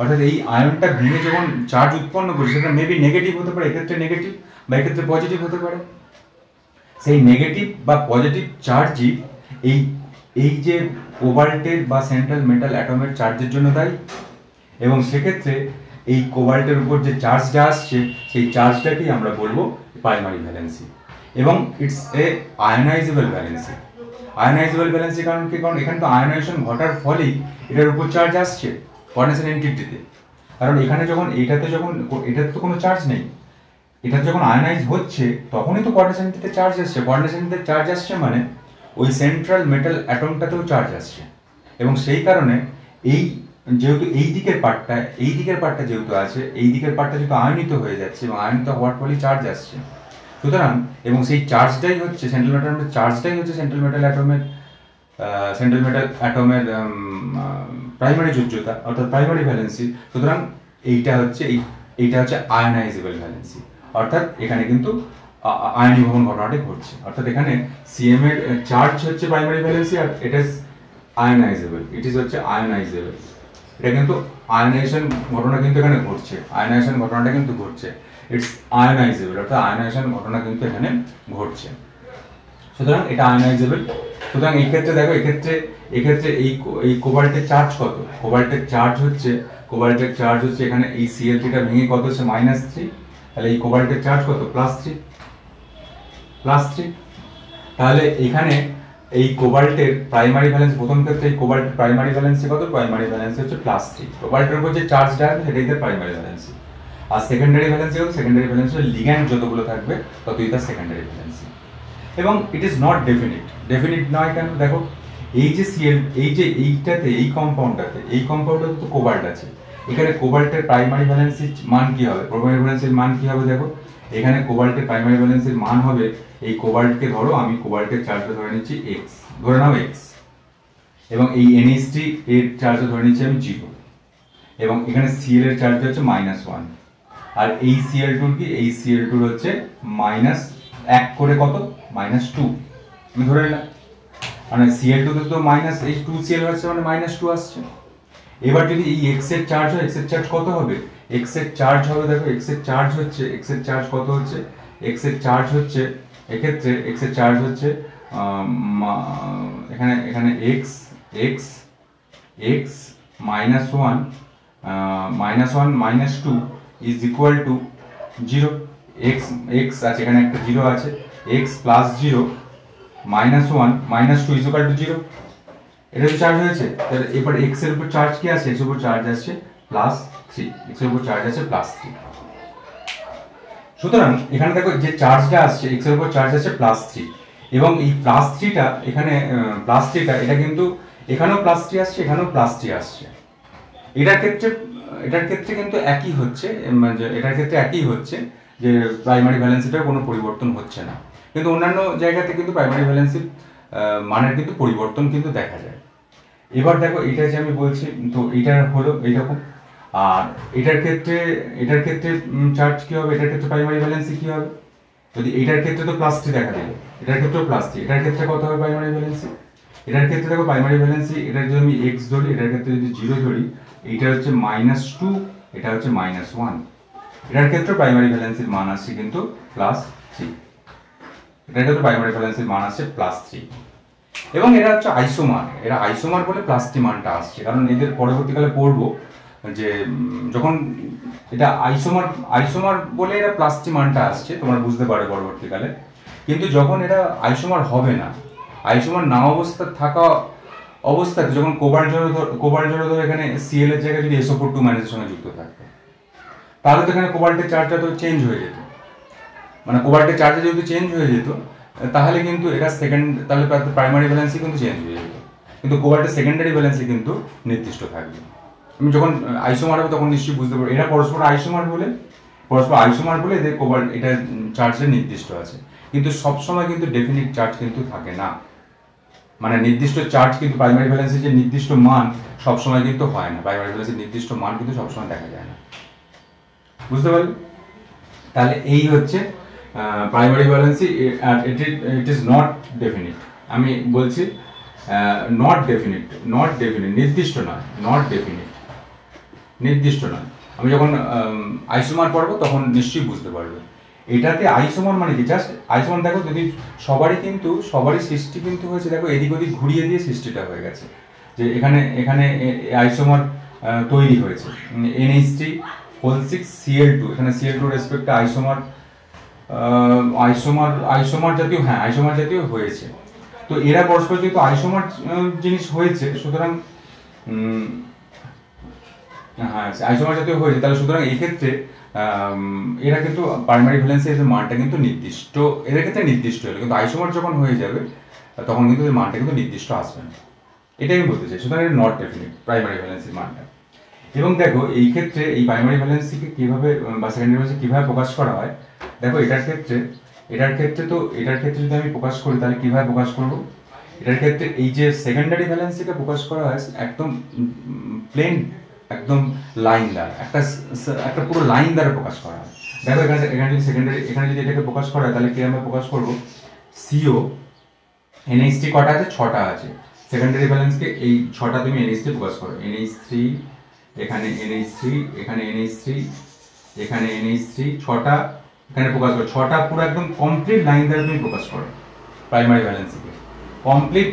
অর্থাৎ এই আয়নটা ভেঙে যখন চার্জ উৎপন্ন করছে, সেটা মেবি নেগেটিভ হতে পারে, এক্ষেত্রে নেগেটিভ বা এক্ষেত্রে পজিটিভ হতে পারে। সেই নেগেটিভ বা পজিটিভ চার্জই এই যে কোবাল্টের বা সেন্ট্রাল মেটাল অ্যাটমের চার্জের জন্য দায়ী। এবং সেক্ষেত্রে এই কোবাল্টের উপর যে চার্জটা আসছে, সেই চার্জটাকেই আমরা বলবো প্রাইমারি ভ্যালেন্সি। এবং ইটস এ আয়নাইজেবল ভ্যালেন্সি। আয়নাইজেবল ভ্যালেন্সি কারণ কি? কারণ এখানে তো আয়নাইজেশন ঘটার ফলেই এটার উপর চার্জ আসছে কোয়ার্ডিনেশন এন্টিটিতে। কারণ এখানে যখন এটাতে তো কোনো চার্জ নেই, এটা যখন আয়নাইজ হচ্ছে তখনই তো কোয়ার্ডিনেশন এন্টিটিতে চার্জ আসছে। কোয়ার্ডিনেশন এন্টিটিতে চার্জ আসছে মানে ওই সেন্ট্রাল মেটাল অ্যাটমটাতেও চার্জ আসছে। এবং সেই কারণে যেহেতু এই দিকের পার্টটা যেহেতু আছে, এই দিকের পার্টটা যেহেতু আয়নিত হয়ে যাচ্ছে এবং আয়নিত হওয়ার ফলেই চার্জ আসছে, সুতরাং এবং সেই চার্জটাই হচ্ছে সেন্ট্রাল মেটাল অ্যাটমের প্রাইমারি যোজ্যতা, অর্থাৎ প্রাইমারি ভ্যালেন্সি। সুতরাং এইটা হচ্ছে আয়নাইজেবল ভ্যালেন্সি, অর্থাৎ এখানে কিন্তু আয়নীভবন ঘটনাটি ঘটছে। অর্থাৎ এখানে CM এর চার্জ হচ্ছে প্রাইমারি ভ্যালেন্সি, আর এটা আয়নাইজেবল, এটা কিন্তু আয়নাইজেশন ঘটনা কিন্তু এখানে ঘটছে, ইটস আয়নাইজেবল, অর্থাৎ আয়নাইজেশন ঘটনা কিন্তু এখানে ঘটছে। সুতরাং এটা আয়নাইজেবল। সুতরাং এই ক্ষেত্রে দেখো, এক্ষেত্রে এই কোবাল্টের চার্জ কত? কোবাল্টের চার্জ হচ্ছে এখানে এই Cl3টা ভেঙে কত হচ্ছে? -3। তাহলে এই কোবাল্টের চার্জ কত? +3। তাহলে এখানে এই কোবাল্টের প্রাইমারি ভ্যালেন্স, প্রথম ক্ষেত্রে এই কোবাল্টের প্রাইমারি ভ্যালেন্সি কত? প্রাইমারি ভ্যালেন্সি হচ্ছে +3। কোবাল্টের উপর যে চার্জটা আছে সেটাই তার প্রাইমারি ভ্যালেন্সি। আর সেকেন্ডারি ভ্যালেন্সি কত? সেকেন্ডারি ভ্যালেন্সি লিগ্যান্ড যতগুলো থাকবে ততই তার সেকেন্ডারি ভ্যালেন্সি। এবং ইট ইজ নট ডেফিনিট নয় কেন? দেখো এই যে এই কম্পাউন্ডটাতে তো কোবাল্ট আছে। এখানে কোবাল্টের প্রাইমারি ভ্যালেন্সির মান কি হবে? প্রাইমারি ভ্যালেন্সির মান কি হবে? দেখো এখানে কোবাল্টের প্রাইমারি ভ্যালেন্সির মান হবে, এই কোবাল্টকে ধরো, আমি কোবাল্টের চার্জটা ধরে নিচ্ছি x, ধরে নাও x, এবং এই NH3 এর চার্জটা ধরে নিচ্ছি আমি 0, এবং এখানে Cl এর চার্জ হচ্ছে -1, আর এই Cl2 কি? এই Cl2 হচ্ছে -1 করে কত? -2 আমি ধরে নিলাম। মানে Cl2 তে তো -2Cl হচ্ছে, মানে -2 আসছে। এবার যদি এই x এর চার্জ হয়, x এর চার্জ কত হবে? x এর চার্জ হবে, দেখো x এর চার্জ কত হচ্ছে? x এর চার্জ হচ্ছে এক্ষেত্রে এখানে x -1 -2 is equal to 0। x আছে, এখানে একটা 0 আছে, x + 0 -1 -2 is equal to 0। এটা তো চার্জ হয়েছে। তাহলে এবার x এর উপর চার্জ কি আছে? x এর উপর চার্জ আছে +3, x এর উপর চার্জ আছে +3। সুতরাং এখানে দেখো যে চার্জটা আসছে এক্স এর উপর চার্জ আছে +3 এবং এই +3টা এখানে +3টা এটা কিন্তু এখানেও +3 আসছে এখানেও +3 আসছে। এটার ক্ষেত্রে কিন্তু একই হচ্ছে, মানে এটার ক্ষেত্রে একই হচ্ছে যে প্রাইমারি ভ্যালেন্সিটার কোনো পরিবর্তন হচ্ছে না, কিন্তু অন্যান্য জায়গাতে কিন্তু প্রাইমারি ভ্যালেন্সি মানের কিন্তু পরিবর্তন কিন্তু দেখা যায়। এবার দেখো এটা যে আমি বলছি, তো এটা হলো এইরকম। আর এটার ক্ষেত্রে চার্জ কি হবে, এটার ক্ষেত্রে প্রাইমারি ভ্যালেন্সি কি হবে, যদি এটার ক্ষেত্রে তো +3 দেখা দিল, এটার ক্ষেত্রেও +3, এটার ক্ষেত্রে কত হবে প্রাইমারি ভ্যালেন্সি, এটার ক্ষেত্রে দেখো প্রাইমারি ভ্যালেন্সি, এটার যদি আমি x ধরি, এটার ক্ষেত্রে যদি 0 ধরি, এইটা হচ্ছে -2, এটা হচ্ছে -1, এটার ক্ষেত্রে প্রাইমারি ভ্যালেন্সির মান আসছে কিন্তু +3, এটার ক্ষেত্রে প্রাইমারি ভ্যালেন্সির মান আসছে +3। এবং এরা হচ্ছে আইসোমার, এরা আইসোমার বলে +3 মানটা আসছে, কারণ এদের পরবর্তীকালে পড়বো যে যখন এটা আইসোমার বলে এরা +3 মানটা আসছে, তোমরা বুঝতে পারো পরবর্তীকালে। কিন্তু যখন এরা আইসোমার হবে না, আইসোমার না থাকা অবস্থাতে যখন কোবাল্ট জড় এখানে Cl এর জায়গায় যদি SO4 2 এর সঙ্গে যুক্ত থাকবে, তাহলে তো এখানে কোবাল্টের চার্জটা তো চেঞ্জ হয়ে যেত, মানে কোবাল্টের চার্জটা যদি চেঞ্জ হয়ে যেত তাহলে কিন্তু এটা তাহলে প্রাইমারি ভ্যালেন্সি কিন্তু চেঞ্জ হয়ে যেত, কিন্তু কোবাল্টের সেকেন্ডারি ভ্যালেন্সি কিন্তু নির্দিষ্ট থাকবে। আমি যখন আইসোমার হবে তখন নিশ্চয়ই বুঝতে পারবো এরা পরস্পর আইসোমার বলে এদের কোবাল্ট এটা চার্জটা নির্দিষ্ট আছে, কিন্তু সবসময় কিন্তু ডেফিনিট চার্জ কিন্তু থাকে না, মানে নির্দিষ্ট চার্জ কিন্তু প্রাইমারি ভ্যালেন্সির যে নির্দিষ্ট মান সবসময় কিন্তু হয় না, প্রাইমারি ভ্যালেন্সির নির্দিষ্ট মান কিন্তু সবসময় দেখা যায় না, বুঝতে পারলে? তাহলে এই হচ্ছে primary valency, it is not definite. আমি বলছি নট ডেফিনিট, নির্দিষ্ট নয়, নির্দিষ্ট নয়। আমি যখন আইসোমার পড়বো তখন নিশ্চয়ই বুঝতে পারবে। এটাতে আইসোমার মানে কি, জাস্ট আইসোমার দেখো যদি সবারই সৃষ্টি কিন্তু হয়েছে, দেখো এদিক ওদিক ঘুরিয়ে দিয়ে সৃষ্টিটা হয়ে গেছে, যে এখানে আইসোমার তৈরি হয়েছে NH3 6Cl2, এখানে Cl2 রেসপেক্টে আইসোমার জাতীয় হয়েছে। তো এরা পরস্পর যেহেতু আইসোমার জিনিস হয়েছে, সুতরাং আইসোমার জাতীয় হয়েছে, তাহলে সুতরাং এই ক্ষেত্রে এরা কিন্তু প্রাইমারি ভ্যালেন্সির মানটা কিন্তু নির্দিষ্ট, এদের ক্ষেত্রে নির্দিষ্ট হলো, কিন্তু আইসোমার যখন হয়ে যাবে তখন কিন্তু এর মানটা কিন্তু নির্দিষ্ট আসবে না, এটাই আমি বলতে চাই। সুতরাং এটা নট ডেফিনিট প্রাইমারি ভ্যালেন্সির মানটা। এবং দেখো এই ক্ষেত্রে এই প্রাইমারি ভ্যালেন্সিকে কিভাবে বা সেকেন্ডারি ভ্যালেন্সি কিভাবে প্রকাশ করা হয়, দেখো এটার ক্ষেত্রে যদি আমি প্রকাশ করি তাহলে কিভাবে প্রকাশ করব, এটার ক্ষেত্রে এই যে সেকেন্ডারি ভ্যালেন্সিকে প্রকাশ করা হয় একদম প্লেন, একদম লাইন দ্বারা, একটা পুরো লাইন দ্বারা প্রকাশ করা হয়। দেখো এখানে যদি এটাকে প্রকাশ করা হয় তাহলে কি আমরা প্রকাশ করব, CO NH3 কটা আছে, 6টা আছে, সেকেন্ডারি ভ্যালেন্সকে এই 6টা তুমি NH3 প্রকাশ করো, NH3 এখানে NH3 এখানে NH3 এখানে NH3 6টা এখানে প্রকাশ করো, 6টা পুরো একদম কমপ্লিট লাইন দ্বারা তুমি প্রকাশ করো প্রাইমারি ভ্যালেন্সিকে, কমপ্লিট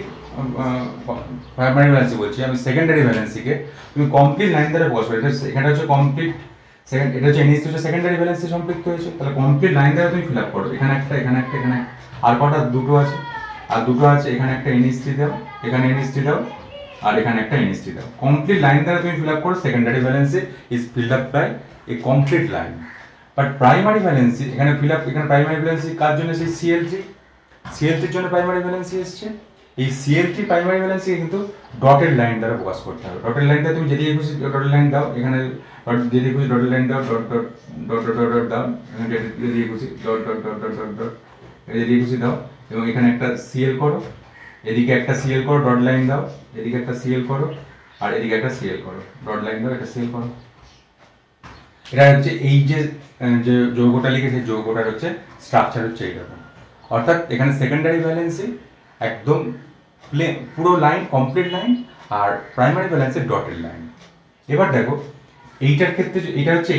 প্রাইমারি ভ্যালেন্সি বলছি আমি, সেকেন্ডারি ভ্যালেন্সিকে তুমি কমপ্লিট লাইন দ্বারা প্রকাশ করো, এখানে হচ্ছে কমপ্লিট এটা হচ্ছে NH3 হচ্ছে সেকেন্ডারি ভ্যালেন্সি সম্পৃক্ত হয়েছে, তাহলে কমপ্লিট লাইন দ্বারা তুমি ফিল আপ করো, এখানে একটা এখানে আর কটা, দুটো আছে, এখানে একটা NH3 দাও, এখানে NH3 দাও, আর এখানে একটা NH3 দাও, কমপ্লিট লাইন দ্বারা তুমি ফিল আপ করো, secondary valency is filled up by a complete line. But primary valency এখানে এখানে প্রাইমারি ভ্যালেন্সি কার জন্য, সেই CL3 জন্য প্রাইমারি ভ্যালেন্সি এসেছে, এই CL3 প্রাইমারি ভ্যালেন্সি কিন্তু ডটেড লাইন দ্বারা প্রকাশ করতে হবে, ডটেড লাইন দ্বারা তুমি যেদিকে খুশি ডটেড লাইন দাও, এখানে যেদিকে খুশি ডটেড লাইন দাও, dot dot dot dot dot dot দাও, এখানে যেদিকে খুশি dot dot dot dot dot dot যেদিকে খুশি দাও, এবং এখানে একটা CL করো, এদিকে একটা CL করো, ডট লাইন দাও, এদিকে একটা CL করো, আর এদিকে একটা CL করো, ডট লাইন দাও, একটা CL করো। এটা হচ্ছে এই যে যৌগটা লিখেছে, যৌগটার হচ্ছে স্ট্রাকচার হচ্ছে এইরকম, অর্থাৎ এখানে সেকেন্ডারি ভ্যালেন্সি একদম পুরো লাইন, কমপ্লিট লাইন, আর প্রাইমারি ভ্যালেন্সি ডটেড লাইন। এবার দেখো এইটার ক্ষেত্রে এটা হচ্ছে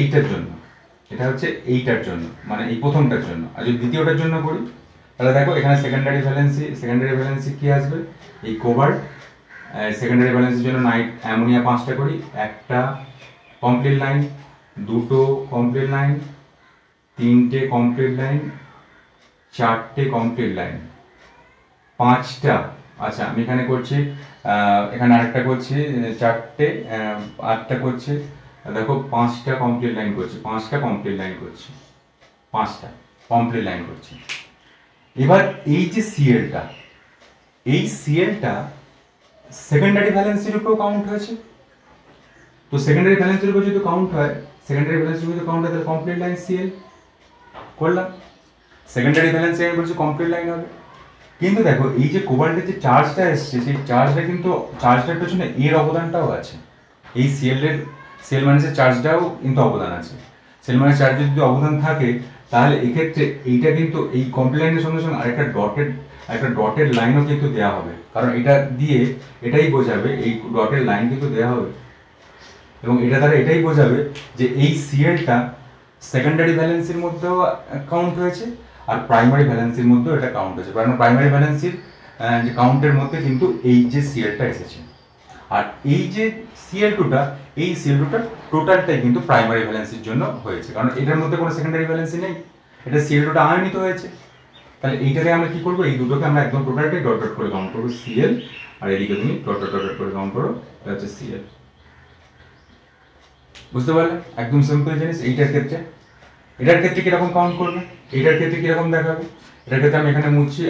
এইটার জন্য, মানে এই প্রথমটার জন্য, আর যদি দ্বিতীয়টার জন্য করি তাহলে দেখো এখানে সেকেন্ডারি ভ্যালেন্সি কি আসবে, এই কোবাল্ট, সেকেন্ডারি ভ্যালেন্সির জন্য অ্যামোনিয়া 5টা করি, একটা কমপ্লিট লাইন, দুটো কমপ্লিট লাইন, তিনটে কমপ্লিট লাইন, চারটে কমপ্লিট লাইন, 5টা, আচ্ছা আমি এখানে করছি, এখানে আরেকটা করছি, 4টে 8টা করছি, দেখো 5টা কমপ্লিট লাইন করছি, 5টা কমপ্লিট লাইন করছি, 5টা কমপ্লিট লাইন করছে। এবার এই যে সিএলটা, এই সিএলটা সেকেন্ডারি ভ্যালেন্সির উপর কাউন্ট হয়েছে। তো সেকেন্ডারি ভ্যালেন্সির উপর যদি কাউন্ট হয়, সেকেন্ডারি ভ্যালেন্সির উপর কাউন্ট হয় তাহলে কমপ্লিট লাইন সিএল করলাম। সেকেন্ডারি ভ্যালেন্সি আমি বলছি কমপ্লিট লাইন হবে। কিন্তু দেখো এই যে কোবাল্টের যে চার্জটা এসছে, সেই চার্জটা কিন্তু চার্জটার পেছনে এর অবদানটাও আছে। এই সেল মাইনাসের চার্জটাও কিন্তু অবদান আছে। সেল মাইনাস চার্জের যদি অবদান থাকে তাহলে এক্ষেত্রে এইটা কিন্তু এই কমপ্লিট লাইনের সঙ্গে সঙ্গে আরেকটা ডটেড লাইনও কিন্তু দেওয়া হবে, কারণ এটা দিয়ে এটাই বোঝাবে, এই ডটেড লাইন কিন্তু দেওয়া হবে এবং এটা দ্বারা এটাই বোঝাবে যে এই সিএলটা সেকেন্ডারি ভ্যালেন্সির মধ্যেও কাউন্ট হয়েছে আর প্রাইমারি ভ্যালেন্সির মধ্যেও এটা কাউন্ট হয়েছে, কারণ প্রাইমারি ভ্যালেন্সির যে কাউন্টের মধ্যে কিন্তু এই যে সিএলটা এসেছে। আর এই যে সিএল2টা, এই সিএল2টার টোটালটাই কিন্তু প্রাইমারি ভ্যালেন্সির জন্য হয়েছে, কারণ এটার মধ্যে কোনো সেকেন্ডারি ভ্যালেন্সি নেই, এটা সিএল2টা আয়নিত হয়েছে। তাহলে এইটাকে আমরা কি করবো, এই দুটোকে আমরা একদম টোটালটাই ডট ডট করে কাউন্ট করবো সিএল, আর এদিকে তুমি ডট ডট ডট করে কাউন্ট করো, এটা হচ্ছে সিএল। বুঝতে পারলে? একদম সিম্পল জিনিস। এটার ক্ষেত্রে কিরকম কাউন্ট করবে, এটার ক্ষেত্রে কিরকম দেখাবে, এটার ক্ষেত্রে আমি এখানে মুছছি,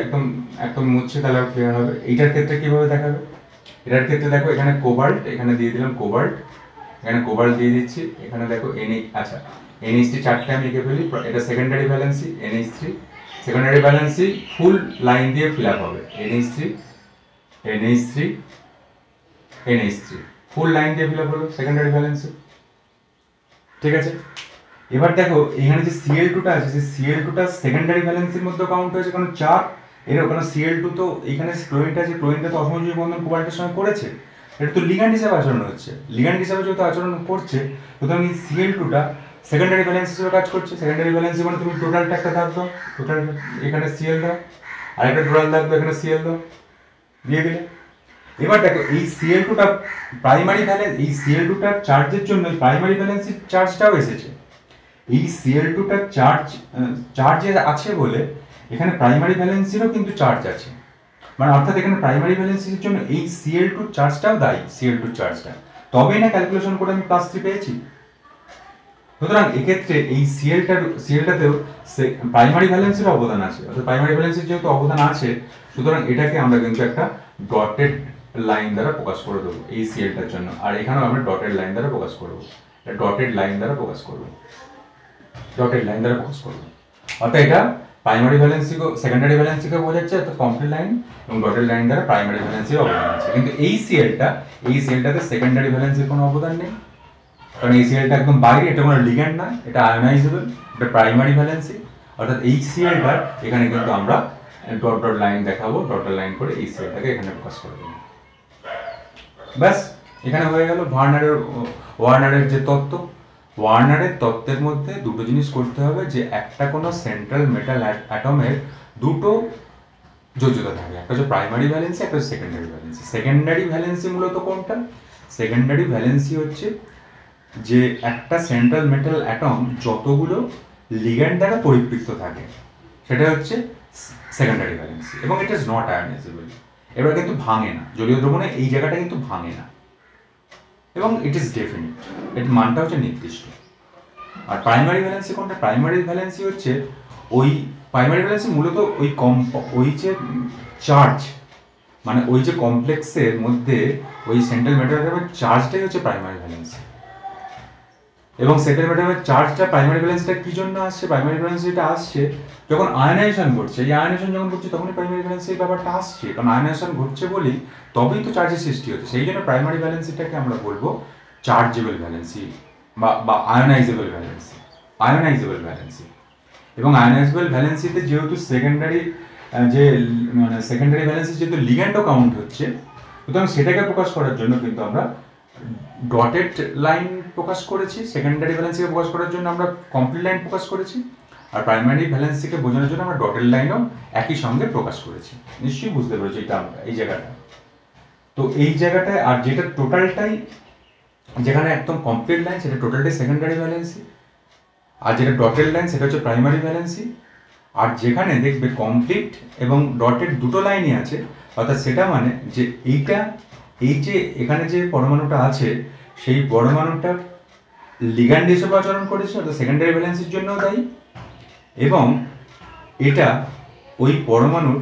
একদম মুছছি, তাহলে ক্লিয়ার হবে। এইটার ক্ষেত্রে কিভাবে দেখাবে, এটার ক্ষেত্রে দেখো এখানে কোবাল্ট, এখানে দিয়ে দিলাম কোবাল্ট, এখানে কোবাল্ট দিয়ে দিচ্ছি, এখানে দেখো আচ্ছা NH3 4টে আমি লিখে ফেলি, এটা secondary valency NH3, secondary valency full line দিয়ে ফিল আপ হবে, NH3 ফুল লাইন দিয়ে ফিল আপ হলো সেকেন্ডারি ভ্যালেন্সি। ঠিক আছে, এবার দেখো এখানে যে সিএল2টা আছে, সেই সিএল2টা সেকেন্ডারি ভ্যালেন্সির মধ্যে কাউন্ট হয়েছে, কারণ চার এর ওখানে সিএল2 তো এখানে ক্লোরিনটা আছে, ক্লোরিনটা তো অসমযোজী বন্ধন কোবাল্টের সঙ্গে করেছে, এটা তো লিগ্যান্ড হিসেবে আচরণ হচ্ছে, লিগ্যান্ড হিসেবে যেহেতু আচরণ করছে, সুতরাং এই সিএল2টা সেকেন্ডারি ভ্যালেন্সি হিসেবে কাজ করছে। সেকেন্ডারি ভ্যালেন্সি মানে তুমি টোটালটা একটা দাগ দাও, টোটাল এখানে সিএল দাও, আরেকটা টোটাল দাগ দাও, এখানে সিএল দাও, দিয়ে দিলে। এবার দেখো এই সিএল2টা প্রাইমারি ভ্যালেন্স, এই সিএল2টার চার্জের জন্য প্রাইমারি ভ্যালেন্সির চার্জটাও এসেছে। এই সিএল2টার চার্জে আছে বলে এখানে প্রাইমারি ভ্যালেন্সিরও কিন্তু চার্জ আছে, মানে অর্থাৎ এখানে প্রাইমারি ভ্যালেন্সির জন্য এই সিএল2 চার্জটাও দায়ী, সিএল2 চার্জটা, তবেই না ক্যালকুলেশন করে আমি +3 পেয়েছি। সুতরাং এক্ষেত্রে এই সিএলটাতেও প্রাইমারি ভ্যালেন্সির অবদান আছে, অর্থাৎ প্রাইমারি ভ্যালেন্সির যেহেতু অবদান আছে, সুতরাং এটাকে আমরা কিন্তু একটা ডটেড লাইন দ্বারা প্রকাশ করে দেবো এই সিএলটার জন্য, আর এখানেও আমরা ডটেড লাইন দ্বারা প্রকাশ করবো, ডটেড লাইন দ্বারা প্রকাশ করবো, অর্থাৎ এটা প্রাইমারি ভ্যালেন্সিকে সেকেন্ডারি ভ্যালেন্সিকে বোঝাচ্ছে, অর্থাৎ কমপ্লিট লাইন এবং ডটেড লাইন দ্বারা প্রাইমারি ভ্যালেন্সির অবদান আছে। কিন্তু এই সিএলটাতে সেকেন্ডারি ভ্যালেন্সির কোনো অবদান নেই, কারণ এই সিএলটা একদম বাইরে, এটা কোনো লিগ্যান্ড না, এটা আয়োনাইজেবল, এটা প্রাইমারি ভ্যালেন্সি, অর্থাৎ এই সিএলটা এখানে কিন্তু আমরা ডট ডট লাইন দেখাবো, ডট লাইন করে এই সিএলটাকে এখানে প্রকাশ করে দেবো। ব্যাস, এখানে হয়ে গেল ওয়ার্নারের যে তত্ত্ব। ওয়ার্নারের তত্ত্বের মধ্যে দুটো জিনিস করতে হবে, যে একটা কোনো সেন্ট্রাল মেটাল অ্যাটমের দুটো যোজ্যতা থাকে, একটা হচ্ছে প্রাইমারি ভ্যালেন্সি, একটা হচ্ছে সেকেন্ডারি ভ্যালেন্সি। সেকেন্ডারি ভ্যালেন্সি মূলত কোনটা? সেকেন্ডারি ভ্যালেন্সি হচ্ছে যে একটা সেন্ট্রাল মেটাল অ্যাটম যতগুলো লিগ্যান্ড দ্বারা পরিবৃত্ত থাকে, সেটা হচ্ছে সেকেন্ডারি ভ্যালেন্সি, এবং ইট ইজ নট আয়োনাইজেবল। এবার কিন্তু ভাঙে না, জলীয় দ্রবণে এই জায়গাটা কিন্তু ভাঙে না, এবং ইট ইজ ডেফিনিট, এর মানটা হচ্ছে নির্দিষ্ট। আর প্রাইমারি ভ্যালেন্সি কোনটা? প্রাইমারি ভ্যালেন্সি হচ্ছে প্রাইমারি ভ্যালেন্সি মূলত ওই যে চার্জ, মানে ওই যে কমপ্লেক্সের মধ্যে ওই সেন্ট্রাল মেটালের চার্জটাই হচ্ছে প্রাইমারি ভ্যালেন্সি, এবং সেন্ট্রাল মেটালের চার্জটা প্রাইমারি ভ্যালেন্সিটা কি জন্য আসছে? প্রাইমারি ভ্যালেন্সিটা আসছে যখন আয়নাইজেশন ঘটছে, এই আয়নাইজেশন যখন ঘটছে তখনই প্রাইমারি ভ্যালেন্সির ব্যাপারটা আসছে, কারণ আয়নাইজেশন ঘটছে বলেই তবেই তো চার্জের সৃষ্টি হচ্ছে। সেই জন্য প্রাইমারি ভ্যালেন্সিটাকে আমরা বলবো চার্জেবল ভ্যালেন্সি বা আয়োনাইজেবল ভ্যালেন্সি। এবং আয়োনাইজেবল ভ্যালেন্সিতে যেহেতু সেকেন্ডারি ভ্যালেন্সি যেহেতু লিগ্যান্ডও কাউন্ট হচ্ছে, সুতরাং সেটাকে প্রকাশ করার জন্য কিন্তু আমরা ডটেড লাইন প্রকাশ করেছি, সেকেন্ডারি ভ্যালেন্সিকে প্রকাশ করার জন্য আমরা কমপ্লিট লাইন প্রকাশ করেছি, আর প্রাইমারি ভ্যালেন্সিকে বোঝানোর জন্য আমরা ডটেড লাইনও একই সঙ্গে প্রকাশ করেছি। নিশ্চয়ই বুঝতে পেরেছি এটা আমরা এই জায়গাটা। তো এই জায়গাটায় আর যেটা টোটালটাই, যেখানে একদম কমপ্লিট লাইন সেটা টোটালটাই সেকেন্ডারি ভ্যালেন্সি, আর যেটা ডটেড লাইন সেটা হচ্ছে প্রাইমারি ভ্যালেন্সি। আর যেখানে দেখবে কমপ্লিট এবং ডটেড দুটো লাইনই আছে, অর্থাৎ সেটা মানে যে এই যে এখানে যে পরমাণুটা আছে, সেই পরমাণুটা লিগ্যান্ড হিসেবে আচরণ করেছে, অর্থাৎ সেকেন্ডারি ভ্যালেন্সির জন্যও দায়ী, এবং এটা ওই পরমাণুর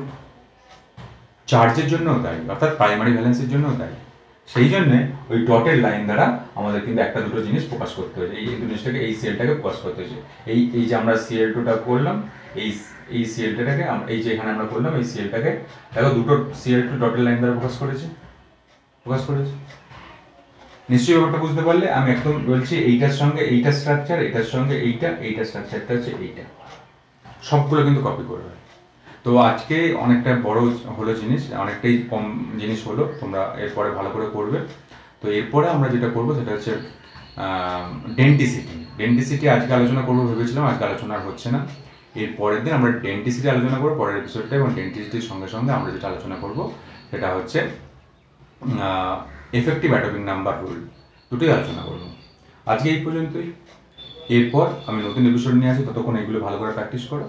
চার্জের জন্যও দায়ী, অর্থাৎ প্রাইমারি ভ্যালেন্সের জন্যও দায়ী। সেই জন্যে ওই ডটের লাইন দ্বারা আমাদের কিন্তু একটা দুটো জিনিস প্রকাশ করতে হয়েছে, এই জিনিসটাকে, এই সেলটাকে প্রকাশ করতে হয়েছে। এই যে আমরা Cl2টা করলাম, এই Cl2টাকে এই যে এখানে আমরা করলাম, এই Clটাকে দেখো দুটো Cl2 ডটের লাইন দ্বারা প্রকাশ করেছে। নিশ্চয়ই ব্যাপারটা বুঝতে পারলে। আমি একদম বলছি এইটার সঙ্গে এইটা স্ট্রাকচার, এইটার সঙ্গে এইটা স্ট্রাকচারটা হচ্ছে এইটা, সবগুলো কিন্তু কপি করবে। তো আজকে অনেকটা বড় হলো জিনিস, অনেকটাই কম জিনিস হলো, তোমরা এরপরে ভালো করে করবে। তো এরপরে আমরা যেটা করবো সেটা হচ্ছে ডেন্টিসিটি আজকে আলোচনা করবো ভেবেছিলাম, আজকে আলোচনা আর হচ্ছে না। এর পরের দিন আমরা ডেন্টিসিটি আলোচনা করবো পরের এপিসোডটা, এবং ডেন্টিসিটির সঙ্গে সঙ্গে আমরা যেটা আলোচনা করবো সেটা হচ্ছে এফেক্টিভ অ্যাটমিক নাম্বার রুল, দুটোই আলোচনা করবো। আজকে এই পর্যন্তই। এরপর আমি নতুন এপিসোড নিয়ে আসি, ততক্ষণ এইগুলো ভালো করে প্র্যাকটিস করো,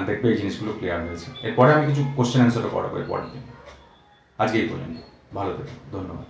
দেখবে এই জিনিসগুলো ক্লিয়ার হয়েছে। এরপরে আমি কিছু কোশ্চেন অ্যান্সারও করাবো এরপরের দিন। আজকে এই পর্যন্ত, ভালো থেকো, ধন্যবাদ।